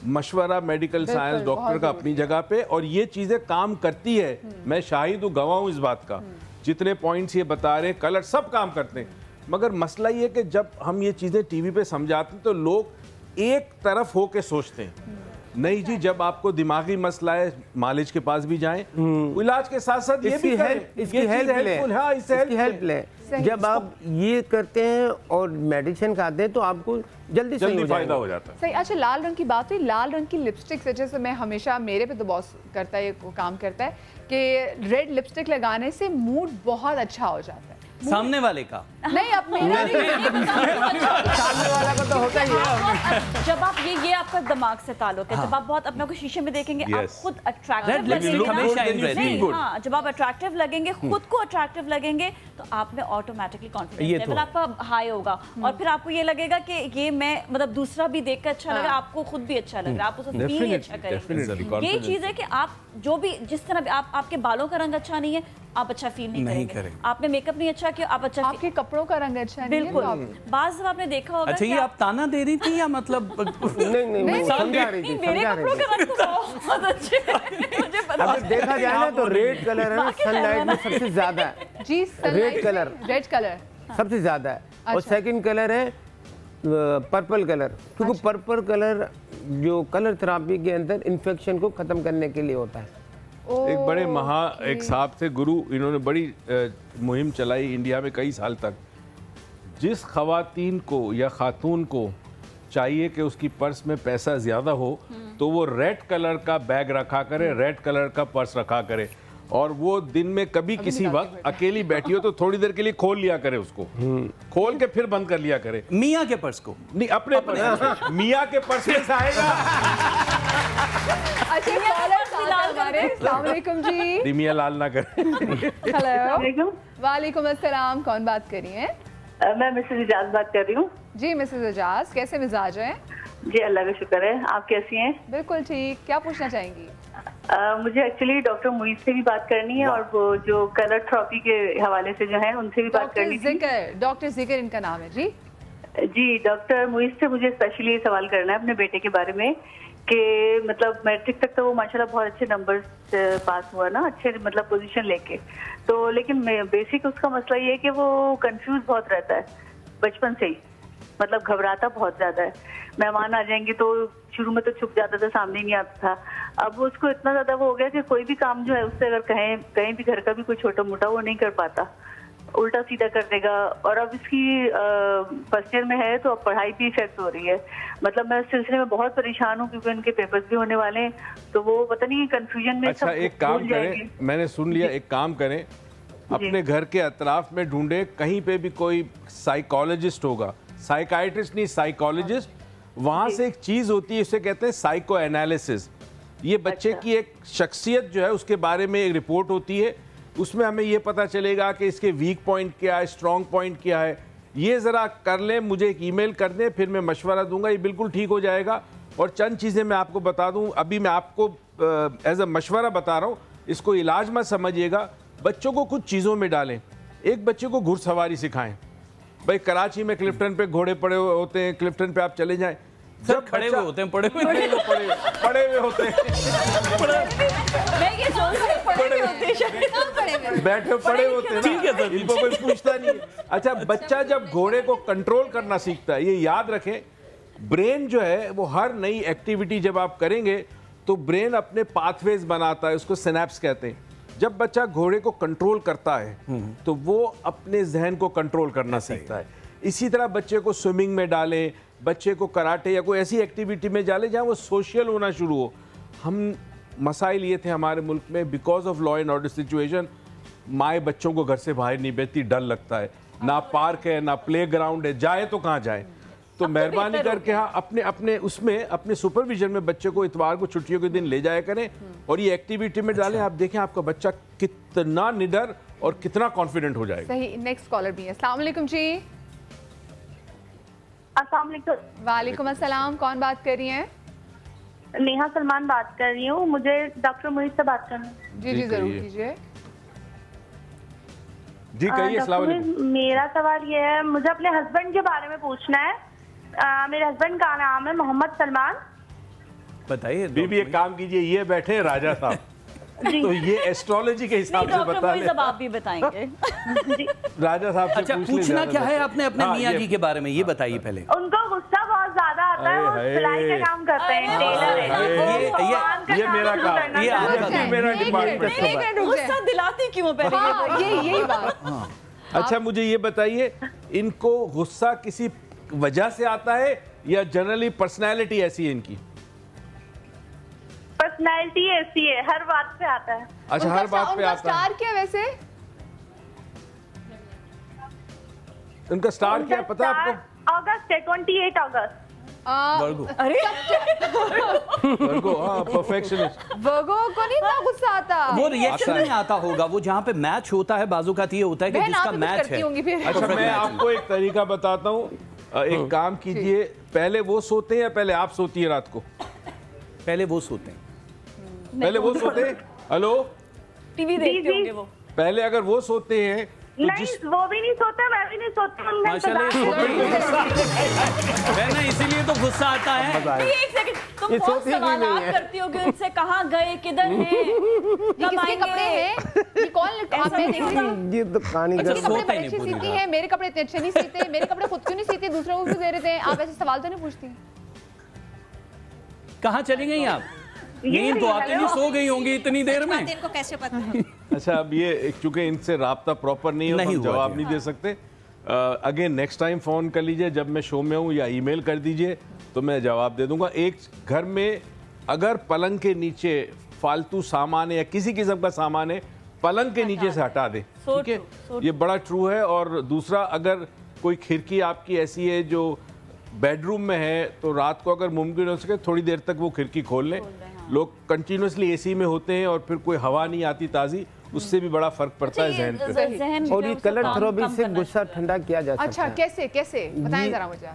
मशवरा मेडिकल साइंस डॉक्टर का अपनी जगह पे, और ये चीज़ें काम करती है। मैं शाहिद हूँ, गवाह हूँ इस बात का। जितने पॉइंट्स ये बता रहे हैं, कलर सब काम करते हैं, मगर मसला ये कि जब हम ये चीज़ें टीवी पे समझाते हैं तो लोग एक तरफ हो के सोचते हैं। नहीं जी, जब आपको दिमागी मसला है, मालिज के पास भी जाएं, इलाज के साथ साथ ये भी करें, इसकी हेल्प लें। जब आप ये करते हैं और मेडिसिन खाते हैं तो आपको जल्दी फायदा हो जाता है। सही। अच्छा, लाल रंग की बात हुई, लाल रंग की लिपस्टिक से, जैसे मैं हमेशा, मेरे पे तो बहुत करता है, काम करता है कि रेड लिपस्टिक लगाने से मूड बहुत अच्छा हो जाता है। सामने वाले का नहीं, अब मेरा सामने वाला का तो होता ही है। जब आप ये आपका दिमाग से ताल्लुक है। जब आप बहुत अपने को शीशे में देखेंगे, आप खुद अट्रैक्टिव लगेंगे। हाँ, जब आप अट्रैक्टिव लगेंगे, खुद को अट्रैक्टिव लगेंगे, तो आप में ऑटोमेटिकली कॉन्फिडेंस लेवल आपका हाई होगा, और फिर आपको ये लगेगा कि ये मैं मतलब दूसरा भी देख कर अच्छा लग रहा है, आपको खुद भी अच्छा लग रहा है, आप उसे फील ही अच्छा करेंगे। यही चीज है कि आप जो भी, जिस तरह आपके बालों का रंग अच्छा नहीं है, आप अच्छा फील नहीं करेंगे। आपने मेकअप नहीं अच्छा किया, आप अच्छा, आपके कपड़ों का रंग अच्छा नहीं है। बिल्कुल। बाज़ आपने देखा होगा। अच्छा, ये आप ताना दे रही थी या मतलब? नहीं, समझा रही थी। मेरे कपड़ों का रंग बहुत अच्छे हैं, मुझे पता है। अगर देखा जाए ना तो रेड कलर है, सनलाइट में सबसे ज्यादा है जी। रेड कलर सबसे ज्यादा है, और सेकंड कलर है पर्पल कलर, क्योंकि पर्पल कलर जो कलर थेरेपी के अंदर इन्फेक्शन को खत्म करने के लिए होता है। एक बड़े एक साहब थे गुरु, इन्होंने बड़ी मुहिम चलाई इंडिया में कई साल तक। जिस खवातीन को या खातून को चाहिए कि उसकी पर्स में पैसा ज़्यादा हो, तो वो रेड कलर का बैग रखा करे, रेड कलर का पर्स रखा करे, और वो दिन में कभी किसी वक्त अकेली बैठी हो तो थोड़ी देर के लिए खोल लिया करे उसको, खोल के फिर बंद कर लिया करे। मियाँ के पर्स को नहीं, अपने पर्स। मियाँ के पर्स में से आएगा। अच्छा, अस्सलाम वालेकुम जी। रिमिया लाल ना करे। हेलो, वालेकुम अस्सलाम। कौन बात कर रही हैं? मैं मिसेस इजाज बात कर रही हूँ। जी मिसेस इजाज, कैसे मिजाज हैं? जी अल्लाह का शुक्र है, आप कैसी हैं? बिल्कुल ठीक। क्या पूछना चाहेंगी? मुझे एक्चुअली डॉक्टर मुईज से भी बात करनी है और वो जो कलर थेरेपी के हवाले से जो है उनसे भी बात करनी है। डॉक्टर जिकर इनका नाम है जी। जी डॉक्टर मुईज से मुझे स्पेशली ये सवाल करना है अपने बेटे के बारे में कि मतलब मैट्रिक तक तो वो माशाल्लाह बहुत अच्छे नंबर पास हुआ ना, अच्छे मतलब पोजीशन लेके, तो लेकिन बेसिक उसका मसला ये है कि वो कंफ्यूज बहुत रहता है बचपन से ही, मतलब घबराता बहुत ज्यादा है। मेहमान आ जाएंगे तो शुरू में तो छुप जाता था, सामने नहीं आता था। अब उसको इतना ज्यादा वो हो गया कि कोई भी काम जो है उससे अगर कहीं भी घर का भी कोई छोटा मोटा वो नहीं कर पाता, उल्टा सीधा कर देगा। और अब इसकी फर्स्ट ईयर में है तो अब पढ़ाई भी इफेक्ट हो रही है। मतलब मैं इस सिलसिले में बहुत परेशान हूँ क्योंकि उनके पेपर्स भी होने वाले हैं, तो वो पता नहीं कंफ्यूजन में। अच्छा एक काम करें, मैंने सुन लिया, एक काम करें, अपने घर के अतराफ में ढूंढे, कहीं पे भी कोई साइकोलॉजिस्ट होगा, साइकाइट्रिस्ट नहीं साइकोलॉजिस्ट, वहां से एक चीज होती है, इसे कहते हैं साइको एनालिसिस। ये बच्चे की एक शख्सियत जो है उसके बारे में एक रिपोर्ट होती है, उसमें हमें ये पता चलेगा कि इसके वीक पॉइंट क्या है, स्ट्रॉन्ग पॉइंट क्या है। ये ज़रा कर लें, मुझे एक ईमेल कर दें, फिर मैं मशवरा दूंगा, ये बिल्कुल ठीक हो जाएगा। और चंद चीज़ें मैं आपको बता दूं, अभी मैं आपको एज अ मशवरा बता रहा हूँ, इसको इलाज मत समझिएगा। बच्चों को कुछ चीज़ों में डालें। एक बच्चे को घुड़सवारी सिखाएं। भाई कराची में क्लिफ्टन पे घोड़े पड़े हुए होते हैं, क्लिफ्टन पे आप चले जाएं, जब खड़े हुए होते हैं, पड़े हुए होते हैं, मैं ये सोच रही हूं पड़े हुए होते हैं, बैठे पड़े होते हैं, ठीक है सर, इनको कोई पूछता नहीं। अच्छा, बच्चा जब घोड़े को कंट्रोल करना सीखता है, ये याद रखें, ब्रेन जो है वो हर नई एक्टिविटी जब आप करेंगे तो ब्रेन अपने पाथवेज बनाता है, उसको सिनेप्स कहते हैं। जब बच्चा घोड़े को कंट्रोल करता है तो वो अपने जहन को कंट्रोल करना सीखता है। इसी तरह बच्चे को स्विमिंग में डालें, बच्चे को कराटे या कोई ऐसी एक्टिविटी में डालें जहाँ वो सोशल होना शुरू हो। हम मसाइल ये थे हमारे मुल्क में, because of law and order situation, माए बच्चों को घर से बाहर नहीं भेजती, डर लगता है, ना पार्क है ना प्ले ग्राउंड है, जाए तो कहाँ जाए। तो मेहरबानी करके हाँ अपने उसमें अपने सुपरविजन में बच्चे को इतवार को छुट्टियों के दिन ले जाया करें और ये एक्टिविटी में डालें। आप देखें आपका बच्चा कितना निडर और कितना कॉन्फिडेंट हो जाएगा। सही। नेक्स्ट कॉलर भी है। अस्सलाम वालेकुम जी। अस्सलाम वालेकुम। वालेकुम अस्सलाम। कौन बात कर रही हैं? नेहा सलमान बात कर रही हूँ, मुझे डॉक्टर मुईज से बात करना है। जी जी जरूर कीजिए। जी कहिए। अस्सलाम वालेकुम। मेरा सवाल ये है, मुझे अपने हस्बैंड के बारे में पूछना है। मेरे हस्बैंड का नाम है मोहम्मद सलमान। बताइए। बीबी एक काम कीजिए, ये बैठे हैं राजा साहब, तो ये एस्ट्रोलॉजी के हिसाब से बता लें। आप भी बताएंगे। राजा साहब से अच्छा, पूछना क्या है आपने अपने मियाँ जी के बारे में, ये बताइए पहले। उनको गुस्सा बहुत ज्यादा आता है, वो सिलाई का काम करते हैं, टेलर है। ये मेरा काम, ये मेरा डिपार्टमेंट। गुस्सा दिलाती क्यों पहले? यही बात। अच्छा मुझे ये बताइए, इनको गुस्सा किसी वजह से आता है या जनरली पर्सनैलिटी ऐसी है इनकी? पर्सनैलिटी ऐसी है, हर बात पे आता है। अच्छा, हर बात पे आता है। स्टार क्या वैसे? उनका स्टार क्या पता है आपको? अगस्त है, 28 अगस्त। वर्गो। अरे वर्गो, हाँ, परफेक्शनिस्ट। वर्गो को नहीं ना गुस्सा आता। वो रिएक्शन नहीं आता होगा, वो जहाँ पे मैच होता है, बाजू का ये होता है कि जिसका मैच है। अच्छा मैं आपको एक तरीका बताता हूँ, एक काम कीजिए, पहले वो सोते हैं या पहले आप सोती है रात को? पहले वो सोते हैं। पहले वो सोते हैं? हेलो, टीवी देखते होंगे वो। पहले अगर वो सोते हैं तो नहीं, वो भी नहीं सोता, मैं भी नहीं सोती। इसीलिए तो गुस्सा आता है। एक सेकंड, तुम बहुत सवालात करती हो कि उनसे कहाँ गए, किधर हैं, किसके कपड़े हैं, ये कौन आप में देख रही हैं? ये तो कहानी उसके कपड़े बड़े अच्छे सीती हैं, मेरे कपड़े इतने अच्छे नहीं सीते, मेरे कपड़े खुद क्यों नहीं सीते, दूसरों को क्यों दे रहे थे? आप ऐसे सवाल तो नहीं पूछती? कहाँ चली गई आप? नींद तो आती नहीं, सो गई होंगी इतनी देर में। इनको कैसे पता? अच्छा अब ये चूंकि इनसे राब्ता प्रॉपर नहीं है तो जवाब नहीं दे सकते। अगेन नेक्स्ट टाइम फ़ोन कर लीजिए जब मैं शो में हूँ, या ईमेल कर दीजिए तो मैं जवाब दे दूंगा। एक घर में अगर पलंग के नीचे फालतू सामान है या किसी किस्म का सामान है, पलंग के नीचे से हटा दें, ठीक है। ये बड़ा ट्रू है। और दूसरा, अगर कोई खिड़की आपकी ऐसी है जो बेडरूम में है, तो रात को अगर मुमकिन हो सके थोड़ी देर तक वो खिड़की खोल लें। लोग कंटिन्यूसली एसी में होते हैं और फिर कोई हवा नहीं आती ताज़ी, उससे भी बड़ा फर्क पड़ता है जहन पे। और ये कलर थेरेपी से गुस्सा ठंडा किया जा सकता है। अच्छा, कैसे कैसे बताएं जरा मुझे।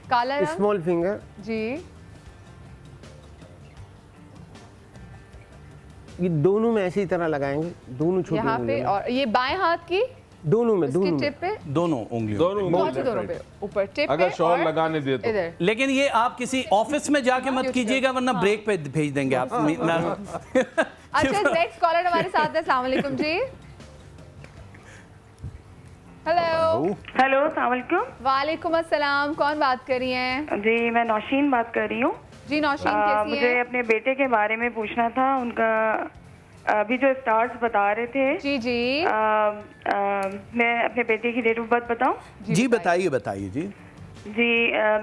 काला रंग, स्मॉल फिंगर जी, ये दोनों में ऐसी तरह लगाएंगे, दोनों छोटी यहाँ पे, और ये बाएं हाथ की दोनों में, दोनों टिप पे, दोनों उंगलियों, दोनों पे ऊपर टिप अगर पे, शॉल लगाने दे तो। लेकिन ये आप किसी ऑफिस में जाके मत कीजिएगा, वरना ब्रेक पे भेज देंगे आप। अच्छा, नेक्स्ट कॉलर हमारे साथ है। अस्सलाम वालेकुम जी। हेलो हेलो, अस्सलाम वालेकुम। वालेकुम अस्सलाम, कौन बात कर रही हैं? जी, मैं नौशीन बात कर रही हूँ। जी नौशीन, कैसी मुझे हैं? अपने बेटे के बारे में पूछना था। उनका अभी जो स्टार्स बता रहे थे। जी जी। मैं अपने बेटे की डेट ऑफ बर्थ बताऊं? जी बताइए बताइए जी। जी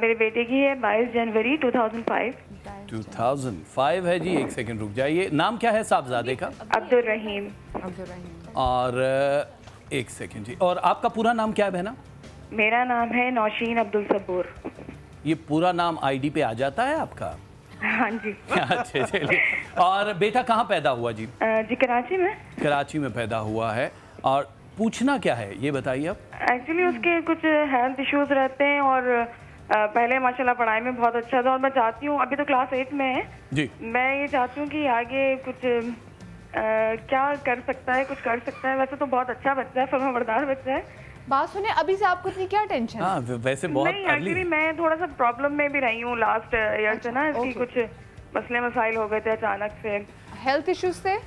मेरे बेटे की है 22 जनवरी 2005। 2005 है जी। एक सेकंड रुक जाइए। नाम क्या है साहबजादे का? अब्दुल रहीम। और एक सेकंड जी। और आपका पूरा नाम क्या है बहना? मेरा नाम है नौशीन अब्दुल सबूर। ये पूरा नाम आईडी पे आ जाता है आपका? हाँ जी। अच्छा चलिए। और बेटा कहाँ पैदा हुआ जी? जी कराची में। कराची में पैदा हुआ है। और पूछना क्या है ये बताइए आप। एक्चुअली उसके कुछ हेल्थ इश्यूज रहते हैं और पहले माशाल्लाह पढ़ाई में बहुत अच्छा था और मैं चाहती हूँ, अभी तो क्लास 8 में है जी, मैं ये चाहती हूँ कि आगे कुछ क्या कर सकता है, कुछ कर सकता है। वैसे तो बहुत अच्छा बच्चा है, फर्माबरदार बच्चा है। बात सुने, अभी से आपको इतनी क्या टेंशन है? हाँ, वैसे बहुत नहीं, एक्चुअली मैं थोड़ा सा प्रॉब्लम में भी रही हूँ लास्ट ईयर से ना। इसकी कुछ मसले मसाइल हो गए थे अचानक से। हेल्थ इश्यूज थे?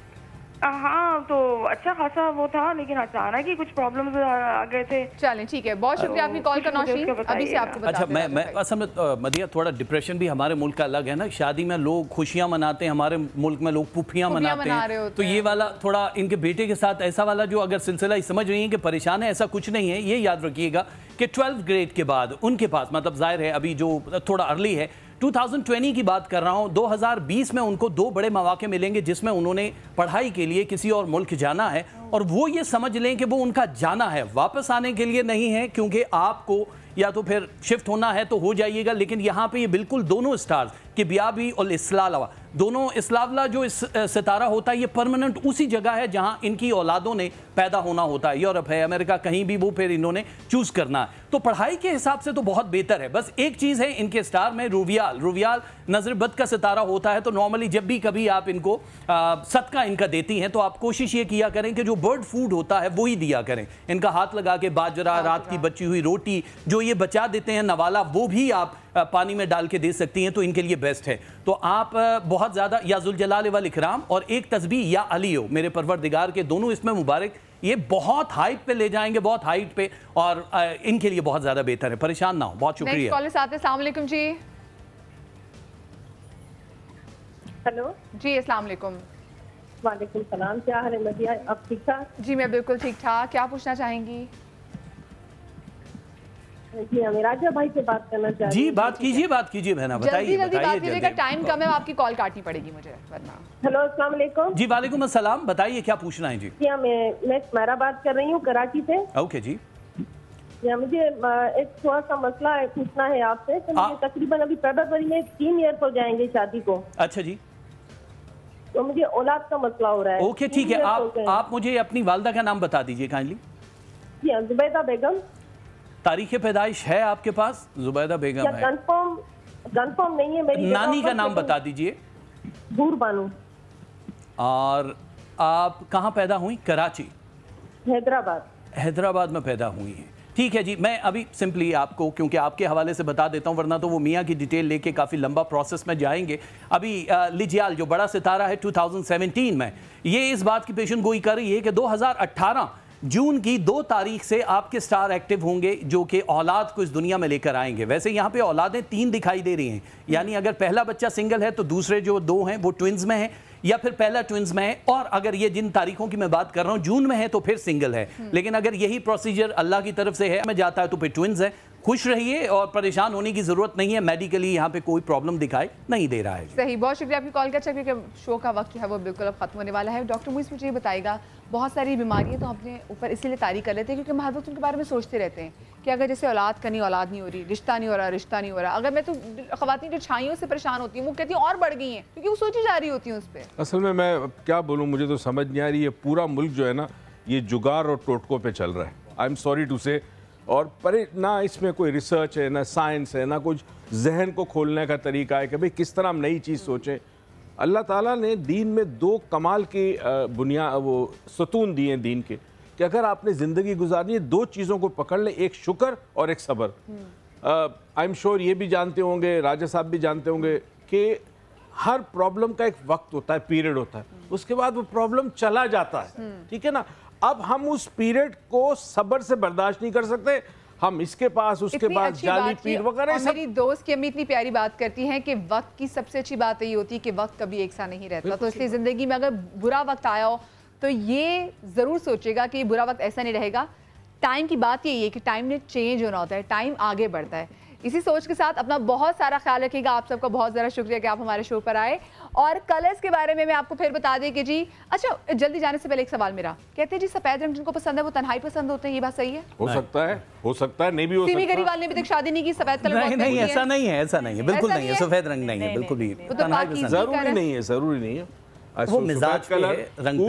हाँ, तो अच्छा खासा वो था, लेकिन अचानक ही कुछ प्रॉब्लम्स आ गए थे। चलें ठीक है, बहुत शुक्रिया आपकी कॉल का नौशीन। अभी से आपको अच्छा, मैं असल में मदिया, थोड़ा डिप्रेशन भी हमारे मुल्क का अलग है ना। शादी में लोग खुशियां मनाते हैं, हमारे मुल्क में लोग पुफियां मनाते हैं। तो ये वाला थोड़ा इनके बेटे के साथ ऐसा वाला जो अगर सिलसिला समझ रही है कि परेशान है, ऐसा कुछ नहीं है। ये याद रखिएगा कि 12th ग्रेड के बाद उनके पास, मतलब जाहिर है अभी जो थोड़ा अर्ली है, 2020 की बात कर रहा हूं, 2020 में उनको 2 बड़े मौके मिलेंगे जिसमें उन्होंने पढ़ाई के लिए किसी और मुल्क जाना है। और वो ये समझ लें कि वो उनका जाना है, वापस आने के लिए नहीं है। क्योंकि आपको या तो फिर शिफ्ट होना है तो हो जाइएगा, लेकिन यहाँ पे ये बिल्कुल दोनों स्टार्स कि बियाबी और इस्लावा, दोनों इस्लावला जो इस सितारा होता है, ये परमानेंट उसी जगह है जहाँ इनकी औलादों ने पैदा होना होता है। यूरोप है, अमेरिका, कहीं भी वो फिर इन्होंने चूज़ करना है। तो पढ़ाई के हिसाब से तो बहुत बेहतर है। बस एक चीज़ है, इनके स्टार में रुवियाल नजर बद का सितारा होता है। तो नॉर्मली जब भी कभी आप इनको सदका इनका देती हैं तो आप कोशिश ये किया करें कि जो बर्ड फूड होता है वही दिया करें। इनका हाथ लगा के बाजरा, रात की बची हुई रोटी जो ये बचा देते हैं नवाला, वो भी आप पानी में डाल के दे सकती हैं, तो इनके लिए बेस्ट है। तो आप बहुत ज़्यादा या जुल जलाल वल इकराम और एक तस्बीह या अलियो मेरे परवरदिगार के, दोनों इसमें मुबारक, ये बहुत हाइट पे ले जाएंगे, बहुत हाइट पे, और इनके लिए बहुत ज़्यादा बेहतर है। परेशान ना हो। बहुत शुक्रिया। कॉल साथ है। अस्सलाम वालेकुम जी। हेलो जी, अस्सलाम वालेकुम। वालेकुम सलाम, क्या हाल है मदिया, आप ठीक ठाक? जी मैं बिल्कुल ठीक ठाक। क्या पूछना चाहेंगी? जी हमें राजा भाई से बात करना चाहिए। जी बात कीजिए बहना, बताइए। जल्दी बात कीजिएगा, टाइम कम है, आपकी कॉल काटनी पड़ेगी मुझे वरना। हेलो अस्सलाम वालेकुम। जी वालेकुम अस्सलाम, बताइए क्या पूछना है जी। मैं स्मैरा बात कर रही हूँ कराची से। ओके जी। मुझे एक थोड़ा सा मसला है, पूछना है आपसे। तो मुझे तकरीबन अभी फरवरी में 3 ईयर हो जाएंगे शादी को। अच्छा जी। तो मुझे औलाद का मसला हो रहा है। ओके ठीक है, आप मुझे अपनी वालदा का नाम बता दीजिए काइंडली। जी जुबैदा बेगम। तारीख पैदाइश है आपके पास? जुबैदा बेगम है। कंफर्म नहीं है मेरी। नानी का नाम बता दीजिए। दूर बानू। और आप कहाँ पैदा हुई? कराची, हैदराबाद में पैदा हुई हैं। ठीक है जी, मैं अभी सिंपली आपको, क्योंकि आपके हवाले से बता देता हूँ, वरना तो वो मियाँ की डिटेल लेके काफ़ी लंबा प्रोसेस में जाएंगे। अभी लिजियाल जो बड़ा सितारा है 2017 में, ये इस बात की पेशन गोई कर रही है कि 2018 जून की 2 तारीख से आपके स्टार एक्टिव होंगे जो कि औलाद को इस दुनिया में लेकर आएंगे। वैसे यहाँ पे औलादें 3 दिखाई दे रही हैं, यानी अगर पहला बच्चा सिंगल है तो दूसरे जो 2 हैं वो ट्विंस में हैं, या फिर पहला ट्विंस में है, और अगर ये जिन तारीखों की मैं बात कर रहा हूँ जून में है तो फिर सिंगल है। लेकिन अगर यही प्रोसीजर अल्लाह की तरफ से है में जाता है तो फिर ट्विंस है। खुश रहिए और परेशान होने की ज़रूरत नहीं है। मेडिकली यहाँ पे कोई प्रॉब्लम दिखाई नहीं दे रहा है। सही, बहुत शुक्रिया आपकी कॉल का। अच्छा, क्योंकि शो का वक्त जो है वो बिल्कुल अब खत्म होने वाला है। डॉक्टर मुझे ये बताएगा, बहुत सारी बीमारियाँ तो अपने ऊपर इसीलिए तारी कर लेते हैं क्योंकि हम हर वक्त उनके बारे में सोचते रहते हैं कि अगर जैसे औलाद नहीं हो रही, रिश्ता नहीं हो रहा, रिश्ता नहीं हो रहा। अगर मैं तो ख़वातीन जो छाइयों से परेशान होती हूँ वो कहती हैं और बढ़ गई हैं क्योंकि वो सोची जा रही होती हैं उस पर। असल में मैं क्या बोलूँ, मुझे तो समझ नहीं आ रही, ये पूरा मुल्क जो है ना ये जुगार और टोटकों पे चल रहा है। आई एम सॉरी टू से, और पर ना इसमें कोई रिसर्च है, ना साइंस है, ना कुछ जहन को खोलने का तरीका है कि भाई किस तरह हम नई चीज़ सोचें। अल्लाह ताला ने दीन में दो कमाल की बुनियाद वो सतून दिए हैं दीन के कि अगर आपने ज़िंदगी गुजारनी है दो चीज़ों को पकड़ ले, एक शुक्र और एक सब्र। आई एम श्योर ये भी जानते होंगे, राजा साहब भी जानते होंगे कि हर प्रॉब्लम का एक वक्त होता है, पीरियड होता है, उसके बाद वो प्रॉब्लम चला जाता है, ठीक है ना। अब हम उस पीरियड को सब्र से बर्दाश्त नहीं कर सकते, हम इसके पास उसके बाद जाली पीर वगैरह। मेरी दोस्त की अम्मी इतनी प्यारी बात करती हैं कि वक्त की सबसे अच्छी बात ये होती है कि वक्त कभी एक सा नहीं रहता। तो इसलिए ज़िंदगी में अगर बुरा वक्त आया हो तो ये ज़रूर सोचेगा कि बुरा वक्त ऐसा नहीं रहेगा। टाइम की बात यही है कि टाइम ने चेंज होना होता है, टाइम आगे बढ़ता है। इसी सोच के साथ अपना बहुत सारा ख्याल रखिएगा। आप सबका बहुत ज़्यादा शुक्रिया कि आप हमारे शो पर आए। और कलर्स के बारे में मैं आपको फिर बता दें कि जी, अच्छा जल्दी जाने से पहले एक सवाल मेरा, कहते हैं जी सफ़ेद रंग जिनको पसंद है वो तन्हाई पसंद होते हैं, ये बात सही है? हो सकता है, हो सकता है, नहीं भी हो सकता। गरीवाल ने भी तक शादी नहीं की, सफ़ेद कलर नहीं, ऐसा नहीं है, ऐसा नहीं है, बिल्कुल नहीं है, सफ़ेद रंग नहीं है, बिल्कुल भी जरूरी नहीं है, जरूरी नहीं है। वो मिजाज कलर रंग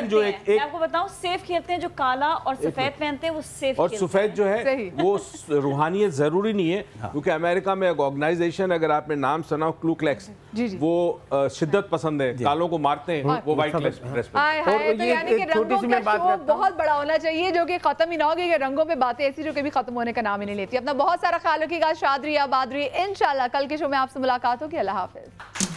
जो एक मैं आपको बताऊं, सेफ खेलते हैं जो काला और सफेद पहनते हैं वो सेफ, और सफेद जो है वो रूहानियत जरूरी नहीं है। क्योंकि अमेरिका में एक ऑर्गेनाइजेशन, अगर आपने नाम सुना हो, क्लू क्लैक्स, वो शिद्दत पसंद है, कालों को मारते हैं, वो व्हाइट ड्रेस बहुत बड़ा होना चाहिए जो कि खत्म ही ना होगी। रंगों पे बातें ऐसी जो कभी खत्म होने का नाम ही नहीं लेती। अपना बहुत सारा ख्याल रखिएगा। शाद रहिए, आबाद रहिए। इंशाल्लाह कल के शो में आपसे मुलाकात होगी। अल्लाह हाफिज।